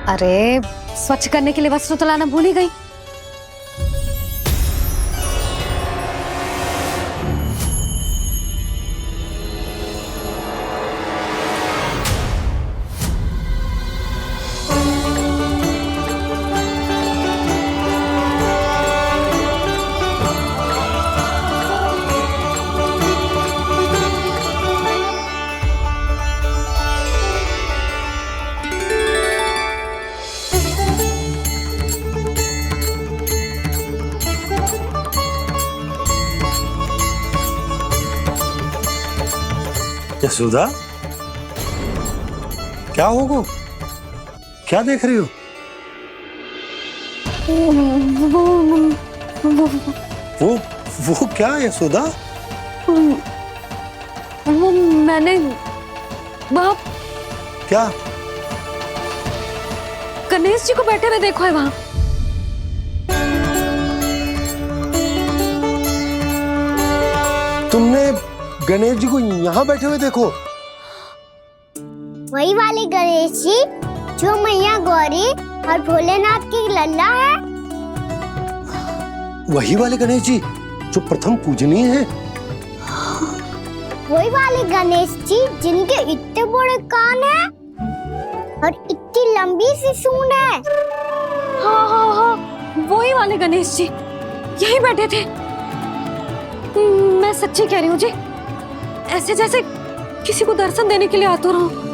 अरे स्वच्छ करने के लिए वस्त्र तो लाना भूल ही गई। यशोदा, क्या होगा? क्या देख रही हो? वो क्या यशोदा? वो मैंने बाप क्या? गणेश जी को बैठे हुए देखो है वहां। तुमने गणेश जी को यहाँ बैठे हुए देखो? वही वाले गणेश जी जो मैया गौरी और भोलेनाथ की लल्ला है। वही वाले गणेश जी जो प्रथम पूजनीय है। वही वाले गणेश जी जिनके इतने बड़े कान हैं और इतनी लंबी सी सूंड है। हाँ, वही वाले गणेश जी यही बैठे थे। मैं सच्ची कह रही हूँ जी, ऐसे जैसे किसी को दर्शन देने के लिए आतुर हूँ।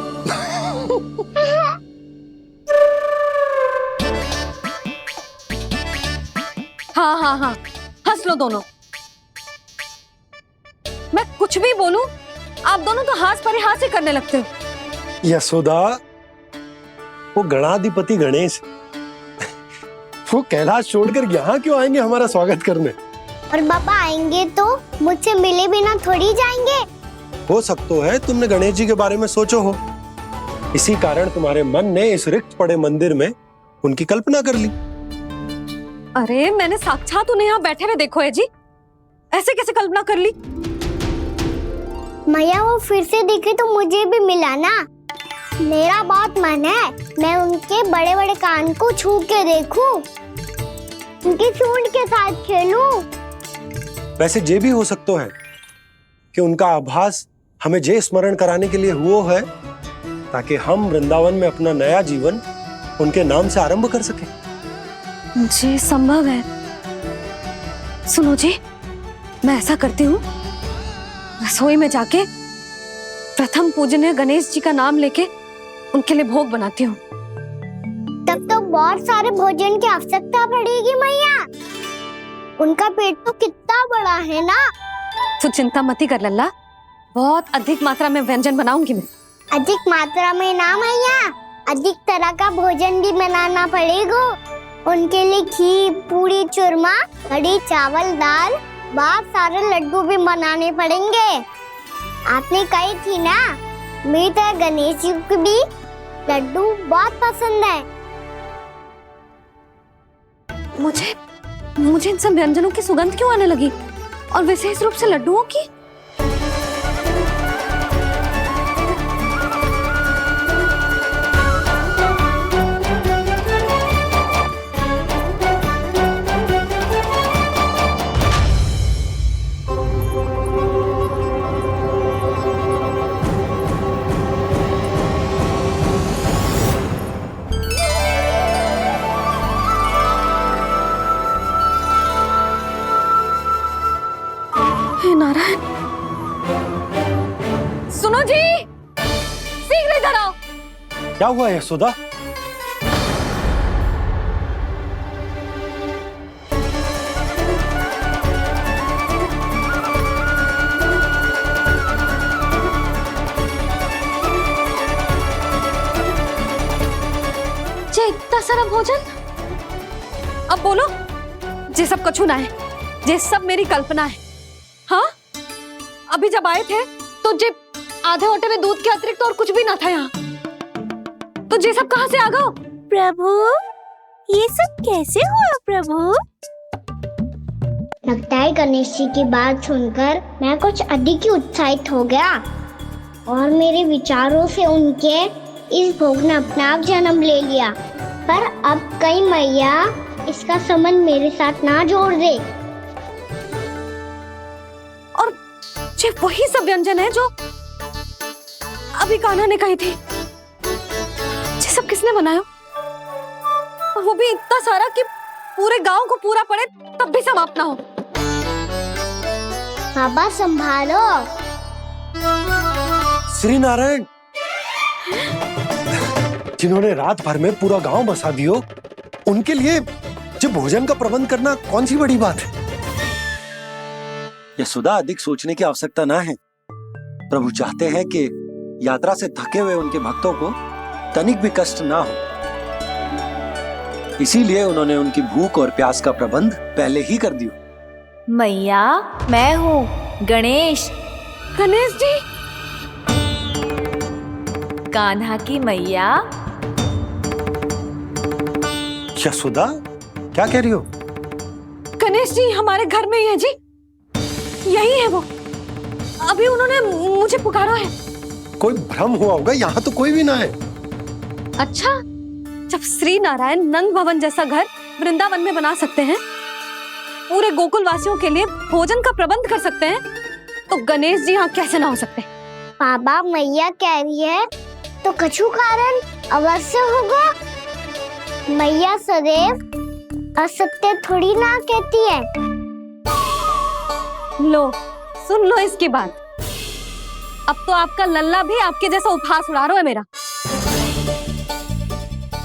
हाँ, हंस लो दोनों। मैं कुछ भी बोलूं, आप दोनों तो हाथ परिहास ही करने लगते हो। यशोदा, वो गणाधिपति गणेश वो कैलाश छोड़कर यहाँ क्यों आएंगे हमारा स्वागत करने? और पापा आएंगे तो मुझसे मिले बिना थोड़ी जाएंगे। हो सकता है तुमने गणेश जी के बारे में सोचो हो, इसी कारण तुम्हारे मन ने इस रिक्त पड़े मंदिर में उनकी कल्पना कर ली। अरे मैंने साक्षात उन्हें यहाँ बैठे हुए देखो है जी, ऐसे कैसे कल्पना कर ली? मैया वो फिर से दिखे तो मुझे भी मिला ना। मेरा बहुत मन है मैं उनके बड़े बड़े कान को छू के देखूं, उनकी सूंड के साथ खेलूं। वैसे ये भी हो सकता है कि उनका आभास हमें जे स्मरण कराने के लिए हुआ है ताकि हम वृंदावन में अपना नया जीवन उनके नाम से आरंभ कर सके। जी संभव है। सुनो जी, मैं ऐसा करती हूँ, रसोई में जाके प्रथम पूजनीय गणेश जी का नाम लेके उनके लिए भोग बनाती हूँ। तब तो बहुत सारे भोजन की आवश्यकता पड़ेगी मैया। उनका पेट तो कितना बड़ा है ना। तू चिंता मत ही कर लल्ला, बहुत अधिक मात्रा में व्यंजन बनाऊंगी मैं। अधिक मात्रा में ना मैया, अधिक तरह का भोजन भी बनाना पड़ेगा। उनके लिए खीर, पूरी, चूरमा, कढ़ी, चावल, दाल, बहुत सारे लड्डू भी बनाने पड़ेंगे। आपने कही थी ना, मेरी तरह गणेश जी को भी लड्डू बहुत पसंद है। मुझे इन सब व्यंजनों की सुगंध क्यों आने लगी, और विशेष रूप से लड्डुओं की? नारायण, सुनो जी, शीघ्र इधर आओ। क्या हुआ यशोदा? इतना सारा भोजन, अब बोलो, ये सब कछु ना है, ये सब मेरी कल्पना है। हाँ, अभी जब आए थे तो जे आधे ओटे में दूध के अतिरिक्त और कुछ भी ना था यहाँ, तो ये सब कहाँ से आ गया? प्रभु, ये सब कैसे हुआ प्रभु? लगता है गणेश जी की बात सुनकर मैं कुछ अधिक ही उत्साहित हो गया और मेरे विचारों से उनके इस भोग ने अपना आप जन्म ले लिया। पर अब कहीं मैया इसका संबंध मेरे साथ ना जोड़ दे। और ये वही सब व्यंजन है जो अभी कान्हा ने कही थी। ये सब किसने बनाया? और वो भी इतना सारा कि पूरे गांव को पूरा पड़े तब भी समाप्त ना हो। बाबा संभालो। श्री नारायण, जिन्होंने रात भर में पूरा गांव बसा दियो, उनके लिए जो भोजन का प्रबंध करना कौन सी बड़ी बात है। यशोदा, अधिक सोचने की आवश्यकता ना है। प्रभु चाहते हैं कि यात्रा से थके हुए उनके भक्तों को तनिक भी कष्ट ना हो, इसीलिए उन्होंने उनकी भूख और प्यास का प्रबंध पहले ही कर दिया। मैया, मैं हूँ गणेश। गणेश जी, कान्हा की मैया। यशोदा, क्या कह रही हो? गणेश जी हमारे घर में ही है जी, यही है वो। अभी उन्होंने मुझे पुकारा है। कोई भ्रम हुआ होगा, यहाँ तो कोई भी ना है। अच्छा, जब श्री नारायण नंद भवन जैसा घर वृंदावन में बना सकते हैं, पूरे गोकुल वासियों के लिए भोजन का प्रबंध कर सकते हैं, तो गणेश जी यहाँ कैसे ना हो सकते? बाबा मैया कह रही है तो कछु कारण अवश्य होगा। मैया सदैव असत्य थोड़ी ना कहती है। लो, सुन लो इसकी बात। अब तो आपका लल्ला भी आपके जैसा उपहास उड़ा रहा है मेरा।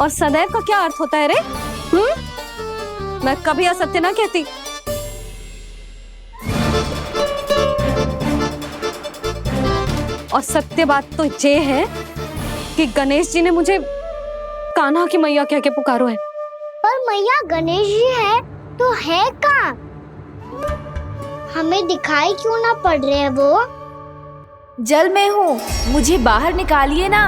और सदैव का क्या अर्थ होता है रे? मैं कभी असत्य ना कहती। और सत्य बात तो ये है कि गणेश जी ने मुझे कान्हा की मैया कह के पुकारो है। पर मैया गणेश जी है तो है कहाँ? हमें दिखाई क्यों ना पड़ रहे हैं वो? जल में हूँ, मुझे बाहर निकालिए ना।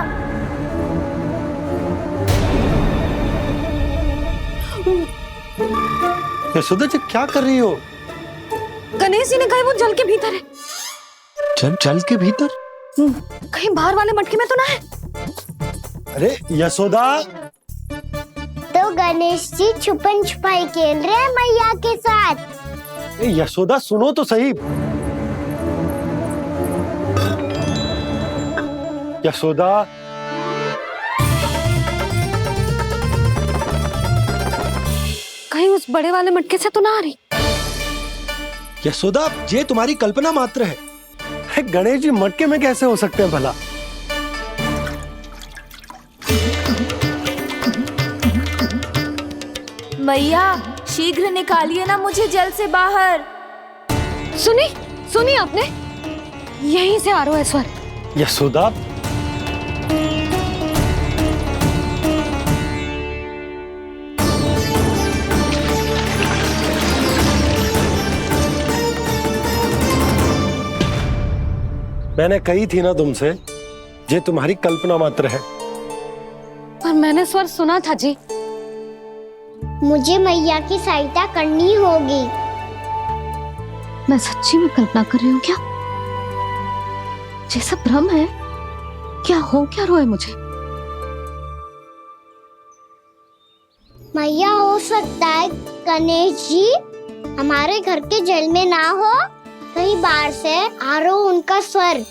यशोदा जी, क्या कर रही हो? गणेश जी ने कहा वो जल के भीतर है। जल के भीतर? कहीं बाहर वाले मटके में तो ना है? अरे यशोदा! तो गणेश जी छुपन छुपाई खेल रहे हैं मैया के साथ। यशोदा, सुनो तो सही। यशोदा, कहीं उस बड़े वाले मटके से तो ना आ रही? यशोदा, ये तुम्हारी कल्पना मात्र है। गणेश जी मटके में कैसे हो सकते हैं भला? मैया, शीघ्र निकालिए ना मुझे जल से बाहर। सुनी आपने? यहीं से आ रहा है स्वर। यशोदा, मैंने कही थी ना तुमसे, ये तुम्हारी कल्पना मात्र है। पर मैंने स्वर सुना था जी। मुझे मैया की सहायता करनी होगी। मैं सच्ची में कल्पना कर रही हूँ क्या? ये सब भ्रम है क्या? हो क्या रहा है मुझे? मैया, हो सकता है गणेश जी हमारे घर के जल में ना हो, कहीं बाहर से आ रहा हो उनका स्वर।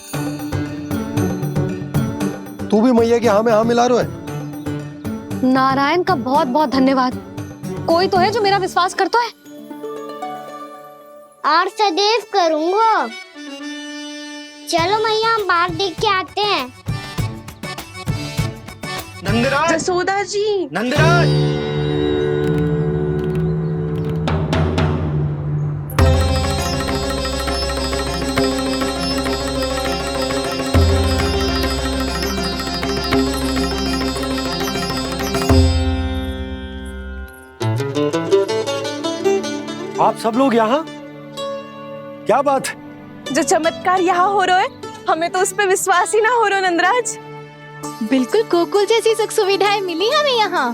तू भी मैया के हाँ में हाँ मिला रहा है। नारायण का बहुत बहुत धन्यवाद। कोई तो है जो मेरा विश्वास करता है। और सदैव करूंगा। चलो मैया, हम बाहर देख के आते हैं। नंदराज, जसोदा जी। नंदराज, आप सब लोग यहाँ? क्या बात है? जो चमत्कार यहाँ हो रहा है, हमें तो उस पे विश्वास ही ना हो रहा नंदराज। बिल्कुल गोकुल जैसी सुख सुविधाएं मिली हमें यहाँ।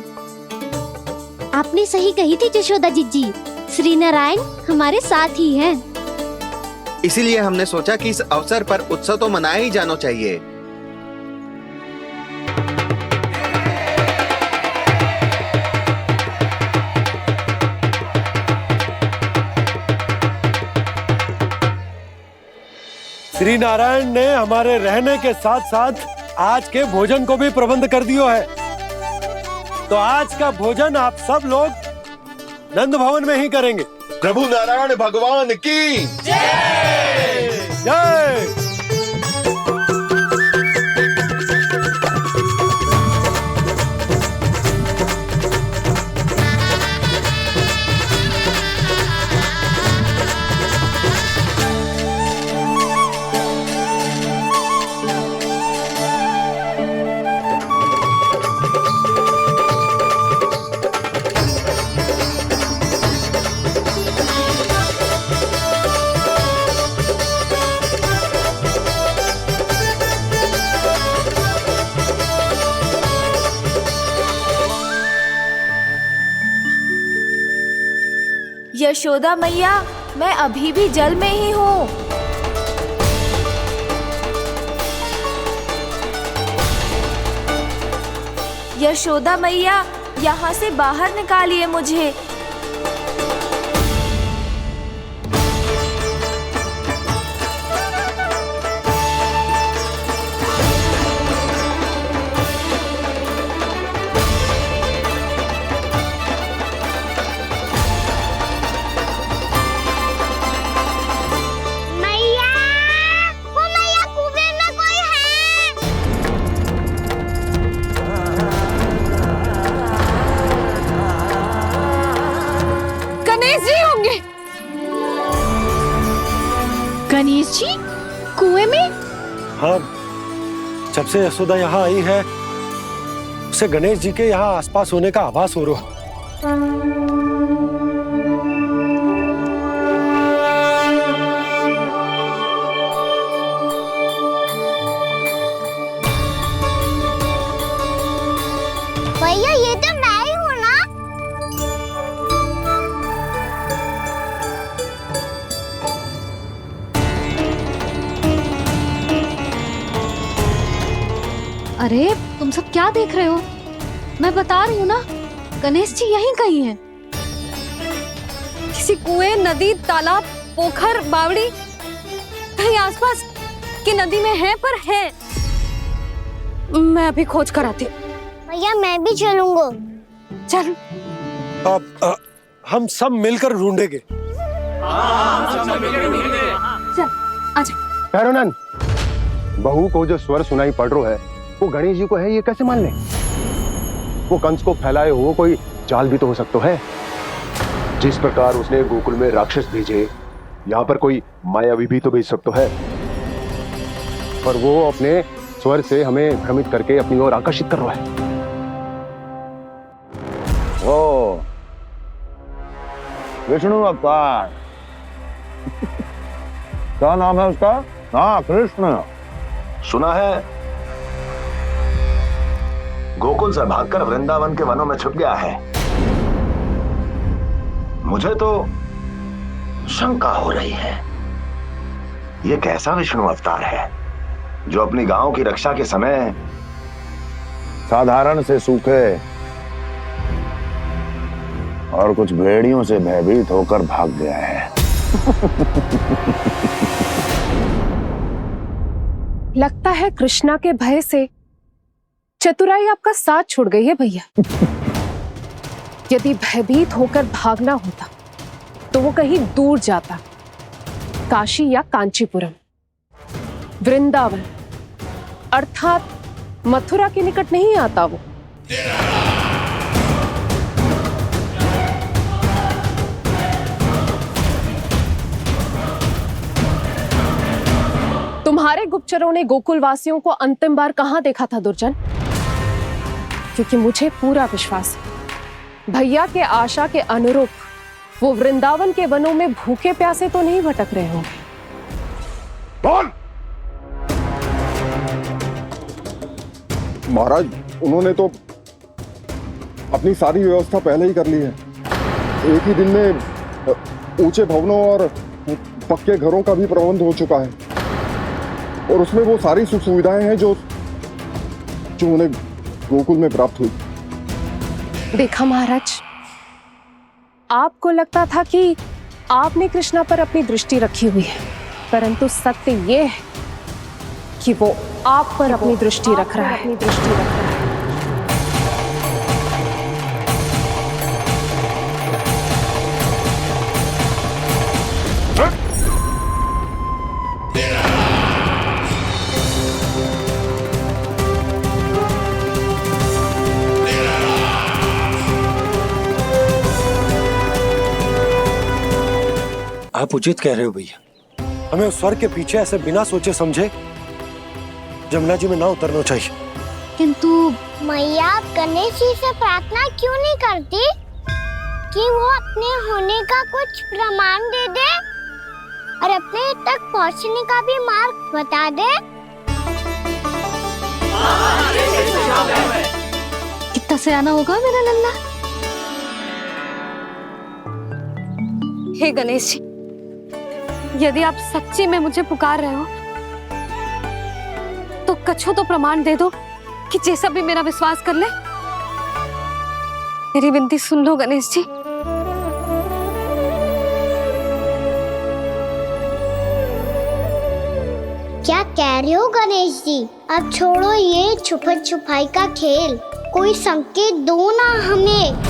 आपने सही कही थी यशोदा जीजी, श्री नारायण हमारे साथ ही हैं। इसीलिए हमने सोचा कि इस अवसर पर उत्सव तो मनाया ही जाना चाहिए। श्री नारायण ने हमारे रहने के साथ साथ आज के भोजन को भी प्रबंध कर दियो है। तो आज का भोजन आप सब लोग नंद भवन में ही करेंगे। प्रभु नारायण भगवान की जय जय। यशोदा मैया, मैं अभी भी जल में ही हूँ। यशोदा मैया, यहाँ से बाहर निकालिए मुझे। गणेश जी कुएं में? हाँ, जब से यशोदा यहाँ आई है उसे गणेश जी के यहाँ आसपास होने का आभास हो रहा है। भैया ये तो मैं ही हूँ ना। अरे तुम सब क्या देख रहे हो? मैं बता रही हूँ ना, गणेश जी यहीं कहीं हैं। किसी कुएं, नदी, तालाब, पोखर, बावड़ी कहीं आसपास की नदी में है, पर है। मैं अभी खोज कर आती हूँ। भैया मैं भी चलूंगा। चल। अब हम सब मिलकर ढूंढेंगे। चल आजा। भैरवनंद, बहू को जो स्वर सुनाई पड़ रहा है वो गणेश जी को है, ये कैसे मान ले? वो कंस को फैलाए हुए कोई जाल भी तो हो सकता है। जिस प्रकार उसने गोकुल में राक्षस भेजे, यहाँ पर कोई मायावी भी तो भेज सकता है। और वो अपने स्वर से हमें भ्रमित करके अपनी ओर आकर्षित कर रहा है। ओ विष्णु अवतार। क्या नाम है उसका? हाँ, कृष्ण। सुना है गोकुल से भागकर वृंदावन के वनों में छुप गया है। मुझे तो शंका हो रही है, ये कैसा विष्णु अवतार है जो अपनी गांव की रक्षा के समय साधारण से सूखे और कुछ भेड़ियों से भयभीत होकर भाग गया है। लगता है कृष्णा के भय से चतुराई आपका साथ छोड़ गई है भैया। यदि भयभीत होकर भागना होता तो वो कहीं दूर जाता, काशी या कांचीपुरम, वृंदावन अर्थात मथुरा के निकट नहीं आता वो। तुम्हारे गुप्तचरों ने गोकुल वासियों को अंतिम बार कहां देखा था दुर्जन? क्योंकि मुझे पूरा विश्वास है भैया के आशा के अनुरूप वो वृंदावन के वनों में भूखे प्यासे तो नहीं भटक रहे होंगे। कौन? महाराज, उन्होंने तो अपनी सारी व्यवस्था पहले ही कर ली है। एक ही दिन में ऊंचे भवनों और पक्के घरों का भी प्रबंध हो चुका है, और उसमें वो सारी सुख सुविधाएं हैं जो उन्हें गोकुल में प्राप्त हुई। देखा महाराज, आपको लगता था कि आपने कृष्णा पर अपनी दृष्टि रखी हुई है, परंतु सत्य ये है कि वो आप पर अपनी दृष्टि रख रहा है। आप उचित कह रहे हो भैया, हमें उस स्वर के पीछे ऐसे बिना सोचे समझे जमुना जी में ना उतरना चाहिए। किंतु मैया, आप गणेश जी से प्रार्थना क्यों नहीं करती कि वो अपने होने का कुछ प्रमाण दे दे और अपने तक पहुंचने का भी मार्ग बता दे? कितना सयाना होगा मेरा लल्ला। हे गणेश जी, यदि आप सच्ची में मुझे पुकार रहे हो तो कछु तो प्रमाण दे दो कि जैसा भी मेरा विश्वास कर ले। मेरी विनती सुन लो गणेश जी। क्या कह रहे हो गणेश जी? अब छोड़ो ये छुपन छुपाई का खेल, कोई संकेत दो ना हमें।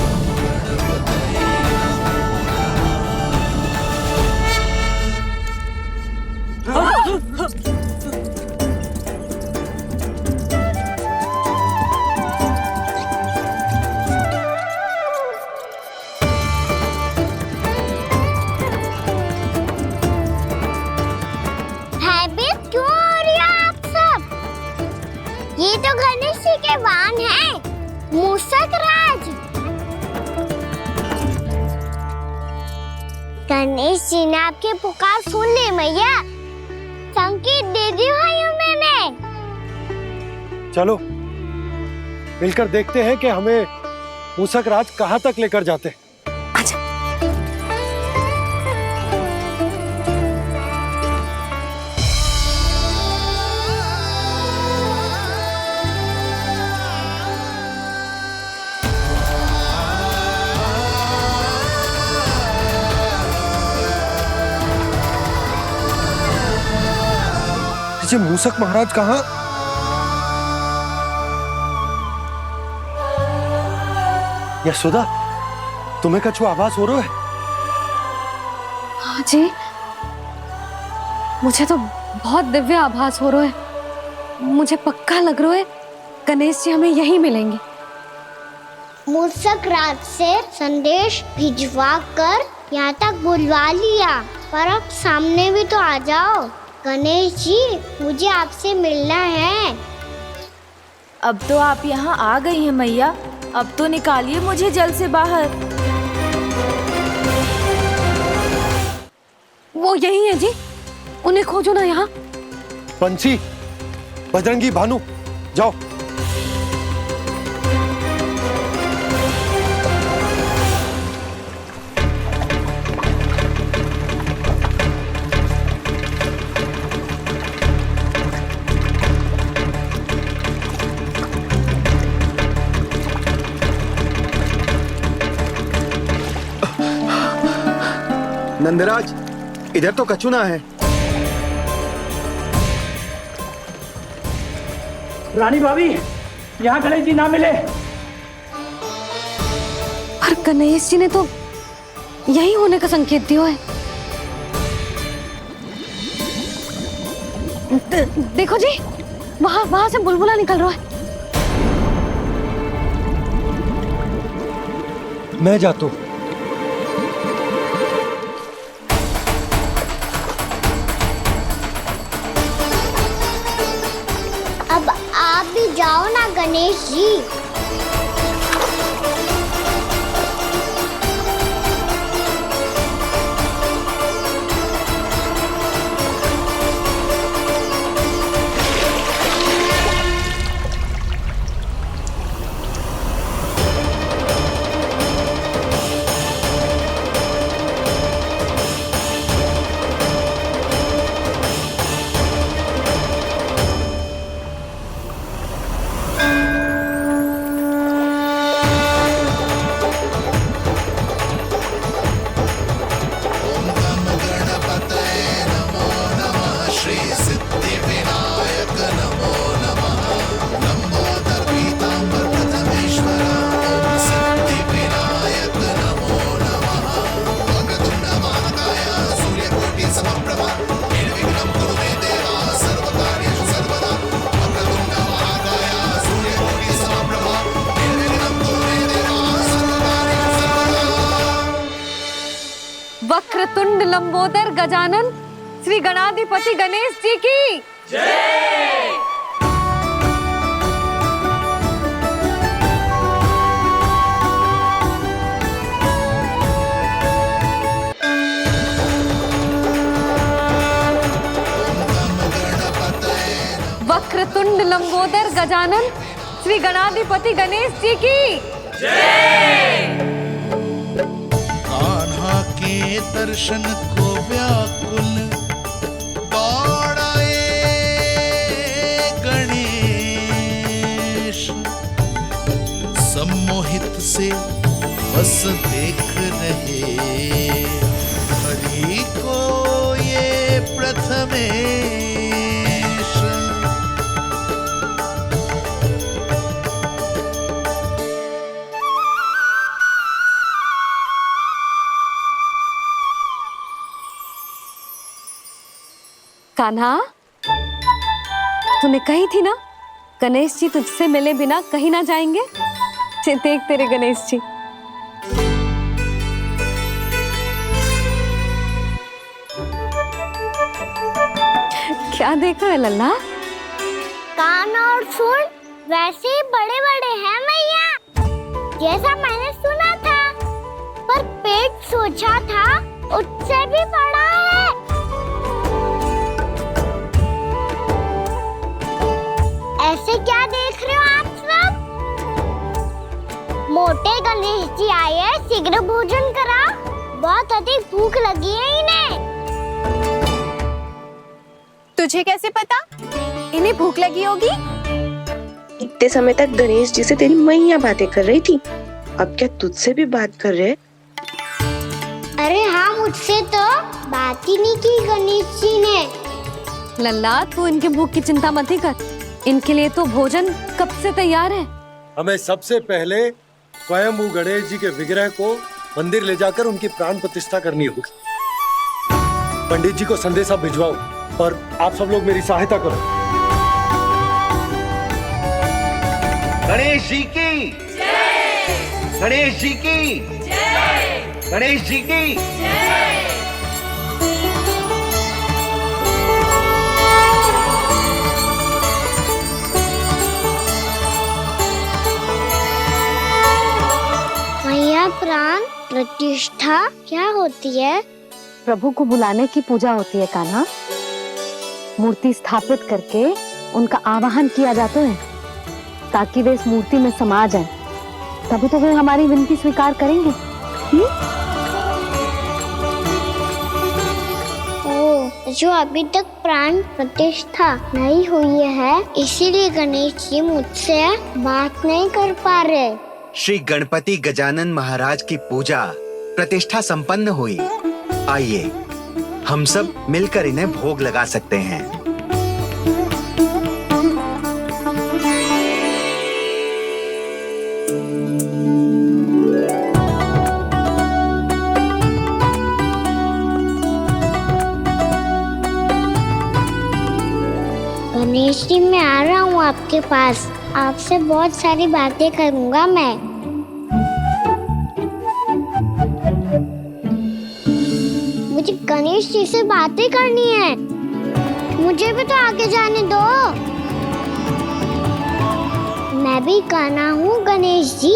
भयभीत क्यों हो रही हो आप सब? ये तो गणेश जी के वाहन हैं, मूषक राज। गणेश जी ने आपकी पुकार सुन ली मैया, संकेत दे दी भाइयों मैंने। चलो मिलकर देखते हैं कि हमें मूषक राज कहाँ तक लेकर जाते हैं। जी मूषक महाराज कहाँ? यशोदा, तुम्हें कछु आभास हो रहा है? हाँ जी, मुझे तो बहुत दिव्य आभास हो रहा है। मुझे पक्का लग रहा है गणेश जी हमें यहीं मिलेंगे। मूषक राज से संदेश भिजवा कर यहाँ तक बुलवा लिया, पर अब सामने भी तो आ जाओ। गणेश जी, मुझे आपसे मिलना है। अब तो आप यहाँ आ गई हैं मैया, अब तो निकालिए मुझे जल से बाहर। वो यही है जी, उन्हें खोजो ना यहाँ। बंसी, बजरंगी, भानु, जाओ। नंदराज, इधर तो कछु ना है। रानी भाभी, यहाँ गणेश जी ना मिले। पर गणेश जी ने तो यही होने का संकेत दिया है। देखो जी, वहां से बुलबुला निकल रहा है। मैं जाता हूं। अब आप भी जाओ ना गणेश जी। वक्रतुंड लंबोदर गजानन श्री गणाधिपति गणेश जी की जय। वक्रतुंड लंबोदर गजानन श्री गणाधिपति गणेश जी की जय। कान्हा के दर्शन को व्याकुल दौड़ाए गणेश, सम्मोहित से बस देख रहे हरि को ये प्रथमेश। कान्हा, तूने कही थी ना गणेश जी तुझसे मिले बिना कहीं ना जाएंगे। देख तेरे गणेश जी। क्या देखा है लल्ला? कान और सुन वैसे ही बड़े बड़े हैं मैया, जैसा मैंने सुना था, पर पेट सोचा था उससे भी बड़ा है। ऐसे क्या देख रहे हो आप सब? मोटे गणेश जी आए हैं, शीघ्र भोजन करा, बहुत अधिक भूख लगी है इन्हें। तुझे कैसे पता इन्हें भूख लगी होगी? इतने समय तक गणेश जी से तेरी मैया बातें कर रही थी, अब क्या तुझसे भी बात कर रहे? अरे हाँ, मुझसे तो बात ही नहीं की गणेश जी ने। लल्ला, तू इनके भूख की चिंता मत ही कर, इनके लिए तो भोजन कब से तैयार है। हमें सबसे पहले स्वयं गणेश जी के विग्रह को मंदिर ले जाकर उनकी प्राण प्रतिष्ठा करनी होगी। पंडित जी को संदेशा भिजवाओ और आप सब लोग मेरी सहायता करो। गणेश जी की जय। गणेश जी की जय। गणेश जी की जय। मैया, प्राण प्रतिष्ठा क्या होती है? प्रभु को बुलाने की पूजा होती है कान्हा। मूर्ति स्थापित करके उनका आवाहन किया जाता है ताकि वे इस मूर्ति में समा जाएं। तभी तो वे हमारी विनती स्वीकार करेंगे। ओ, जो अभी तक प्राण प्रतिष्ठा नहीं हुई है, इसीलिए गणेश जी मुझसे बात नहीं कर पा रहे। श्री गणपति गजानन महाराज की पूजा प्रतिष्ठा संपन्न हुई। आइए हम सब मिलकर इन्हें भोग लगा सकते हैं। गणेश जी, मैं आ रहा हूँ आपके पास, आपसे बहुत सारी बातें करूँगा मैं। मुझे गणेश जी से बातें करनी है, मुझे भी तो आगे जाने दो। मैं भी कान्हा हूँ गणेश जी,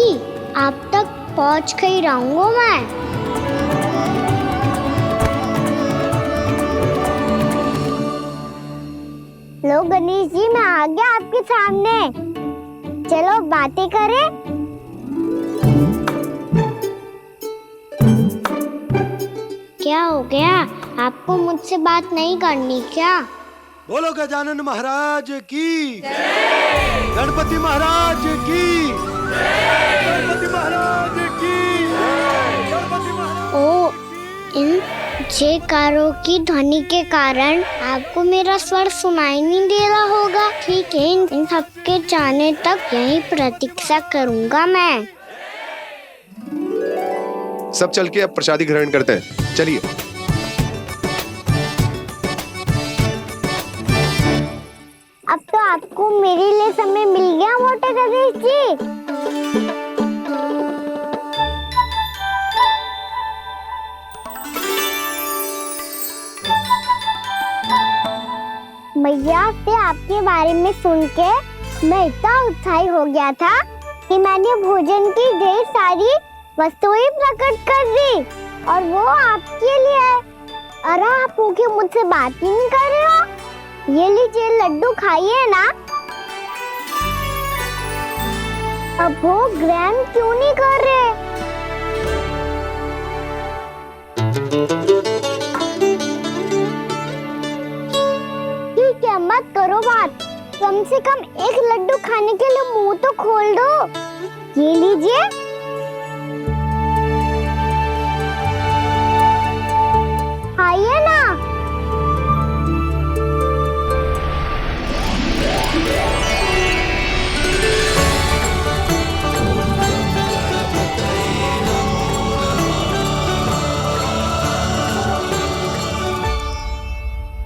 आप तक पहुँच कर ही रहूँगा मैं। लो गणेश जी, मैं आ गया आपके सामने, चलो बातें करें। क्या हो गया, आपको मुझसे बात नहीं करनी क्या? बोलो गजानन महाराज की जय। गणपति महाराज की जय। गणपति महाराज की जय। गणपति महाराज। ओ, इन जयकारों की ध्वनि के कारण आपको मेरा स्वर सुनाई नहीं दे रहा होगा। ठीक है, इन सबके जाने तक यही प्रतीक्षा करूंगा मैं। सब चल के अब प्रसादी ग्रहण करते हैं, चलिए। अब तो आपको मेरे लिए समय मिल गया मोटे गणेश जी। बारे में सुन के मैं इतना उत्साही हो गया था कि मैंने भोजन की ढेर सारी वस्तुएं प्रकट कर दी, और वो आपके लिए। अरे आप भूखे मुझसे बात ही नहीं कर रहे हो। ये लीजिए लड्डू खाइए ना। अब वो ग्रैंड क्यों नहीं कर रहे? ठीक है, मत करो बात। कम से कम एक लड्डू खाने के लिए मुंह तो खोल दो। ये लीजिए। खाइए ना।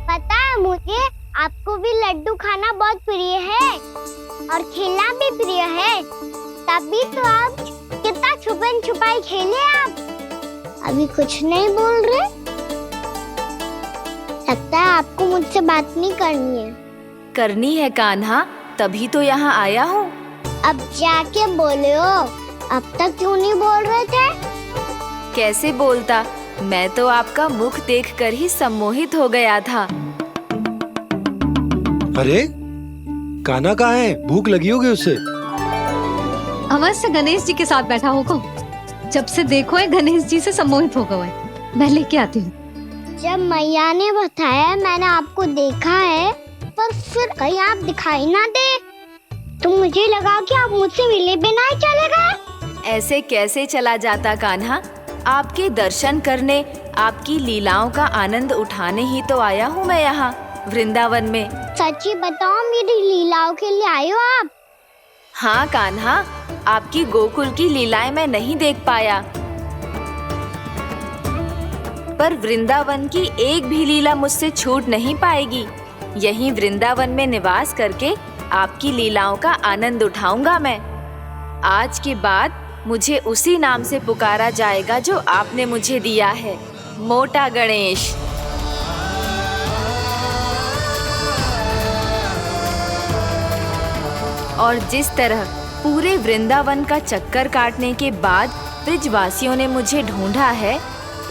पता है मुझे, आपको भी लड्डू खाना बहुत प्रिय है और खेलना भी प्रिय है। तभी तो आप कितना छुपन छुपाई खेले। आप अभी कुछ नहीं बोल रहे। लगता है आपको मुझसे बात नहीं करनी है। करनी है कान्हा, तभी तो यहाँ आया हूँ। अब जाके बोले हो। अब तक क्यों नहीं बोल रहे थे? कैसे बोलता, मैं तो आपका मुख देखकर ही सम्मोहित हो गया था। अरे कान्हा कहाँ है? भूख लगी होगी उसे। अवश्य गणेश जी के साथ बैठा होगा। जब से देखो है गणेश जी से सम्मोहित हो गए। मैं लेके आती हूँ। जब मैया ने बताया मैंने आपको देखा है, पर फिर कहीं आप दिखाई ना दे, तो मुझे लगा कि आप मुझसे मिले बिना ही चले गए। ऐसे कैसे चला जाता कान्हा? आपके दर्शन करने, आपकी लीलाओं का आनंद उठाने ही तो आया हूँ मैं यहाँ वृंदावन में। सच्ची बताओ, मेरी लीलाओं के लिए आए हो आप? हाँ कान्हा, आपकी गोकुल की लीलाएं मैं नहीं देख पाया, पर वृंदावन की एक भी लीला मुझसे छूट नहीं पाएगी। यहीं वृंदावन में निवास करके आपकी लीलाओं का आनंद उठाऊंगा मैं। आज के बाद मुझे उसी नाम से पुकारा जाएगा जो आपने मुझे दिया है, मोटा गणेश। और जिस तरह पूरे वृंदावन का चक्कर काटने के बाद ब्रिजवासियों ने मुझे ढूंढा है,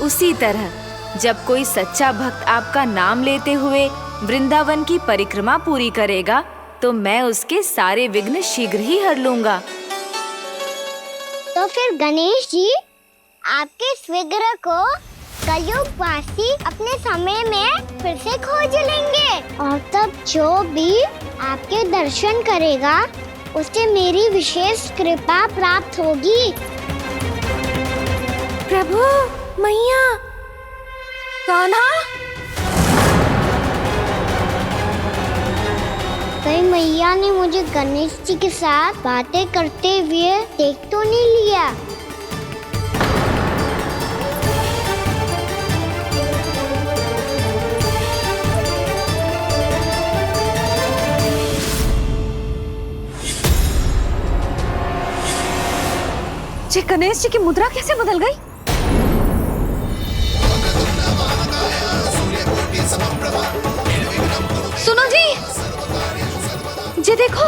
उसी तरह जब कोई सच्चा भक्त आपका नाम लेते हुए वृंदावन की परिक्रमा पूरी करेगा, तो मैं उसके सारे विघ्न शीघ्र ही हर लूंगा। तो फिर गणेश जी, आपके इस विग्रह को कलयुगवासी अपने समय में फिर से खोज लेंगे, और तब जो भी आपके दर्शन करेगा उसे मेरी विशेष कृपा प्राप्त होगी। प्रभु, मैया, कान्हा। कहीं मैया ने मुझे गणेश जी के साथ बातें करते हुए देख तो नहीं लिया? जी गणेश जी की मुद्रा कैसे बदल गई? सुनो जी, जी देखो।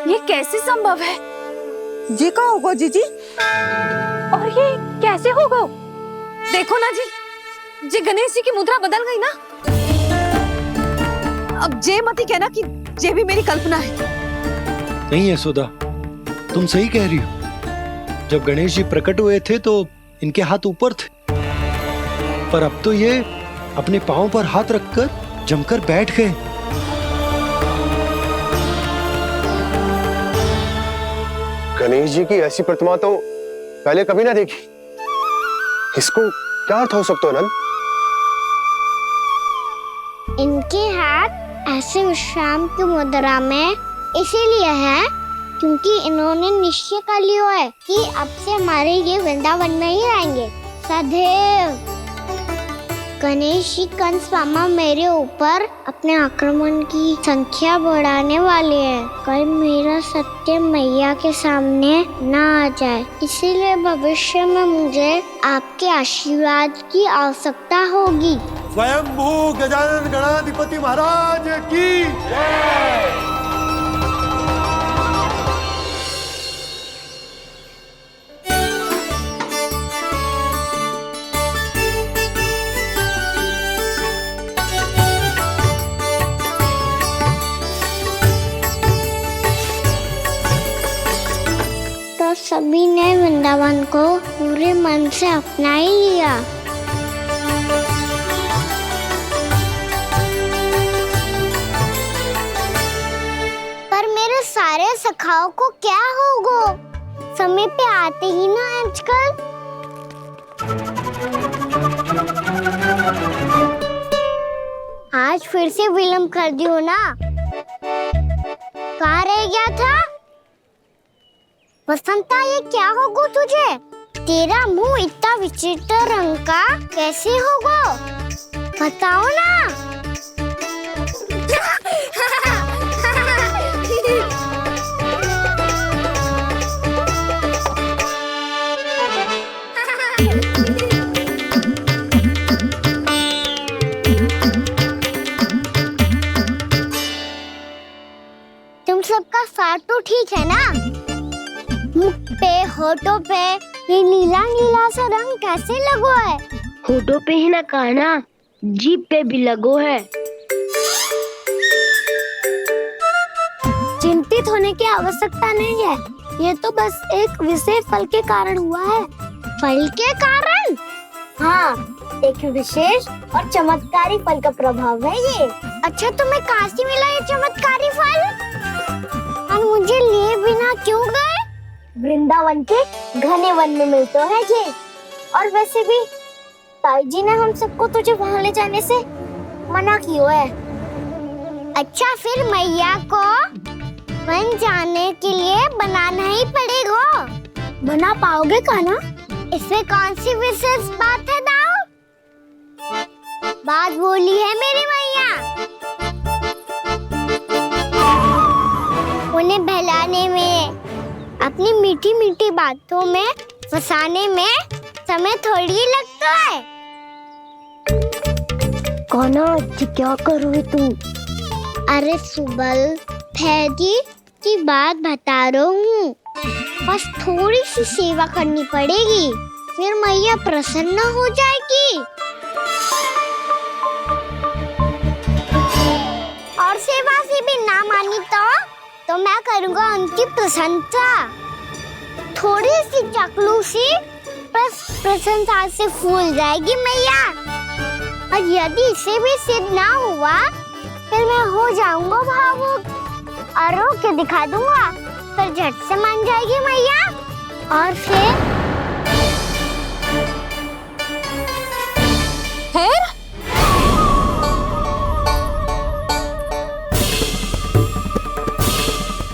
ये कैसे संभव है? जी का होगा जीजी? और ये कैसे होगा? देखो ना जी, जी गणेश जी की मुद्रा बदल गई ना। अब जे मत ही कहना कि जे भी मेरी कल्पना है। नहीं यशोदा, तुम सही कह रही हो। जब गणेश जी प्रकट हुए थे तो इनके हाथ ऊपर थे, पर अब तो ये अपने पांव पर हाथ रखकर जमकर बैठ गए। गणेश जी की ऐसी प्रतिमा तो पहले कभी ना देखी। इसको क्या अर्थ हो सकता है नंद? इनके हाथ ऐसे विश्राम की मुद्रा में इसीलिए है क्योंकि इन्होंने निश्चय कर लिया है कि अब से हमारे ये वृंदावन में ही रहेंगे सदैव। गणेश जी कंस मामा मेरे ऊपर अपने आक्रमण की संख्या बढ़ाने वाले हैं। कल मेरा सत्य मैया के सामने ना आ जाए, इसीलिए भविष्य में मुझे आपके आशीर्वाद की आवश्यकता होगी। स्वयंभू गजानन गणाधिपति महाराज की जय। तो सभी ने वृंदावन को पूरे मन से अपना ही लिया। पर मेरे सारे सखाओं को क्या होगा? समय पे आते ही ना आजकल। आज फिर से विलम्ब कर दियो ना। कहाँ रह गया था? वसंता, ये क्या होगा तुझे? तेरा मुंह इतना विचित्र रंग का कैसे होगा? बताओ ना। तुम सबका साथ तो ठीक है ना? मुख पे, होठों पे ये नीला नीला सा रंग कैसे लगो है? होठों पे ही ना काना, जीभ पे भी लगो है। चिंतित होने की आवश्यकता नहीं है, ये तो बस एक विशेष फल के कारण हुआ है। फल के कारण? हाँ, एक विशेष और चमत्कारी फल का प्रभाव है ये। अच्छा, तुम्हें कहाँ से मिला ये चमत्कारी फल? और मुझे लिए बिना क्यों गए? वृंदावन के घने वन में मिलते है ये। और वैसे भी ताई जी ने हम सबको तुझे वहाँ ले जाने से मना किया है। अच्छा, फिर मैया को वन जाने के लिए बनाना ही पड़ेगा। बना पाओगे कान्हा? इसमें कौन सी विशेष बात है दाऊ? बात बोली है मेरी मैया। उन्हें बहलाने में, अपनी मीठी मीठी बातों में फंसाने में समय थोड़ी लगता है। कान्हा, क्या करोगे तुम? अरे सुबल, फैजी की बात बता रहा हूँ। बस थोड़ी सी सेवा करनी पड़ेगी, फिर मैया प्रसन्न हो जाएगी। और सेवा से भी ना मानी तो मैं करूँगा उनकी प्रशंसा। थोड़ी सी चकलूसी बस प्रशंसा से फूल जाएगी मैया। और यदि इसे भी सिद्ध ना हुआ, फिर मैं हो जाऊंगा भावुक और रो के दिखा दूंगा, फिर झट से मान जाएगी मैया। और फिर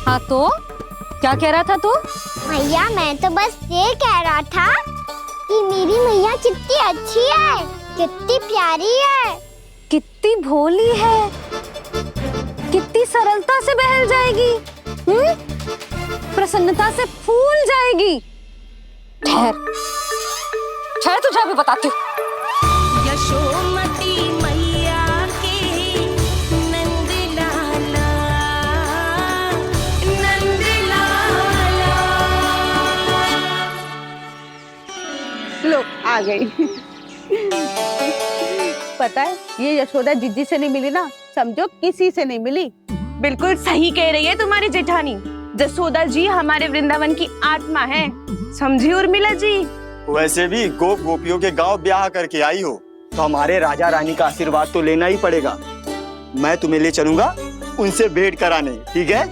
हाँ, तो क्या कह रहा था तू? मैया, मैं तो बस ये कह रहा था कि मेरी मैया कितनी अच्छी है, कितनी प्यारी है, कितनी भोली है, कितनी सरलता से बहल जाएगी, प्रसन्नता से फूल जाएगी। ठहर तुझे अभी बताती हूँ। यशोमती मैया के नंद लाला, नंद लाला। लो, आ गई। पता है, ये यशोदा जिज्जी से नहीं मिली ना, समझो किसी से नहीं मिली। बिल्कुल सही कह रही है तुम्हारी जेठानी। यशोदा जी हमारे वृंदावन की आत्मा है, समझी उर्मिला जी? वैसे भी गोप गोपियों के गांव ब्याह करके आई हो, तो हमारे राजा रानी का आशीर्वाद तो लेना ही पड़ेगा। मैं तुम्हें ले चलूंगा उनसे भेंट कराने, ठीक है?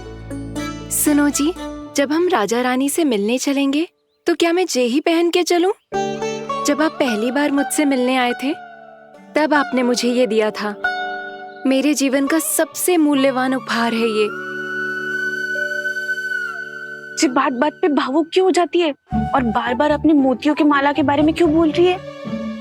सुनो जी, जब हम राजा रानी से मिलने चलेंगे तो क्या मैं जे ही पहन के चलूं? जब आप पहली बार मुझसे मिलने आए थे, तब आपने मुझे ये दिया था। मेरे जीवन का सबसे मूल्यवान उपहार है ये। बात बात पे भावुक क्यों हो जाती है और बार बार अपनी मोतियों की माला के बारे में क्यों बोल रही है?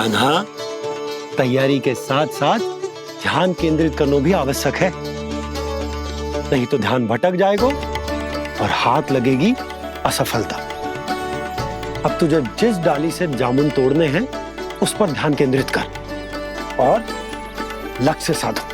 कान्हा, तैयारी के साथ साथ ध्यान केंद्रित करना भी आवश्यक है, नहीं तो ध्यान भटक जाएगा और हाथ लगेगी असफलता। अब तुझे जिस डाली से जामुन तोड़ने हैं उस पर ध्यान केंद्रित कर और लक्ष्य साधो।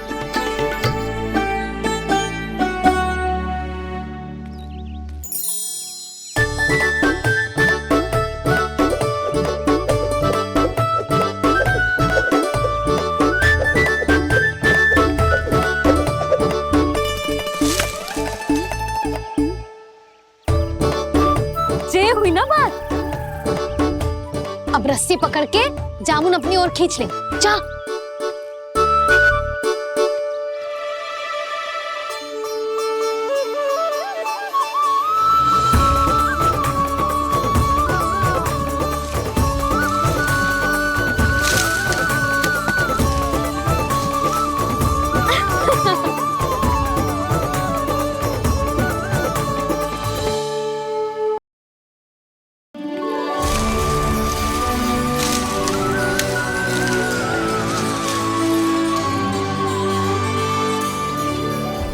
ये हुई ना बात। अब रस्सी पकड़ के जामुन अपनी ओर खींच ले। जा।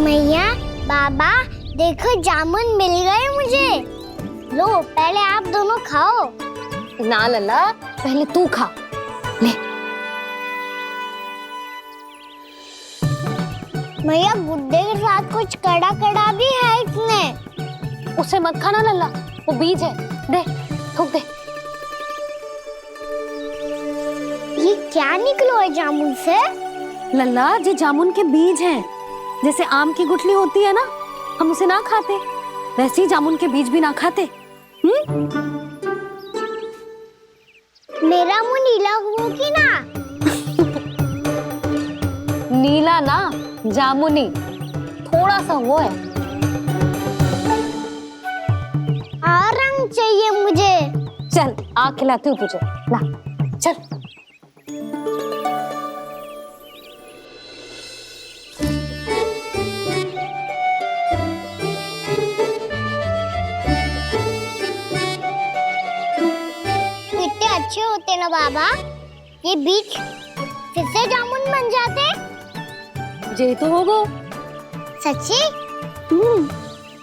मैया, बाबा, देखो जामुन मिल गए मुझे। लो, पहले आप दोनों खाओ। ना लल्ला, पहले तू खा। ले। मैया, गुड्डे के साथ कुछ कड़ा कड़ा भी है इसमें। उसे मत खाना लल्ला, वो बीज है। दे, थूक दे। ये क्या निकलो है जामुन से? लल्ला, ये जामुन के बीज हैं। जैसे आम की गुठली होती है ना, हम उसे ना खाते, वैसे ही जामुन के बीज भी ना खाते। मेरा मुंह नीला हुआ कि ना? नीला ना, जामुनी, थोड़ा सा वो है। और रंग चाहिए मुझे। चल, आ खिलाती हूँ तुझे। ला, चल। अच्छे होते ना बाबा, ये बीज फिर से जामुन बन जाते। जे तो होगो। सच्ची?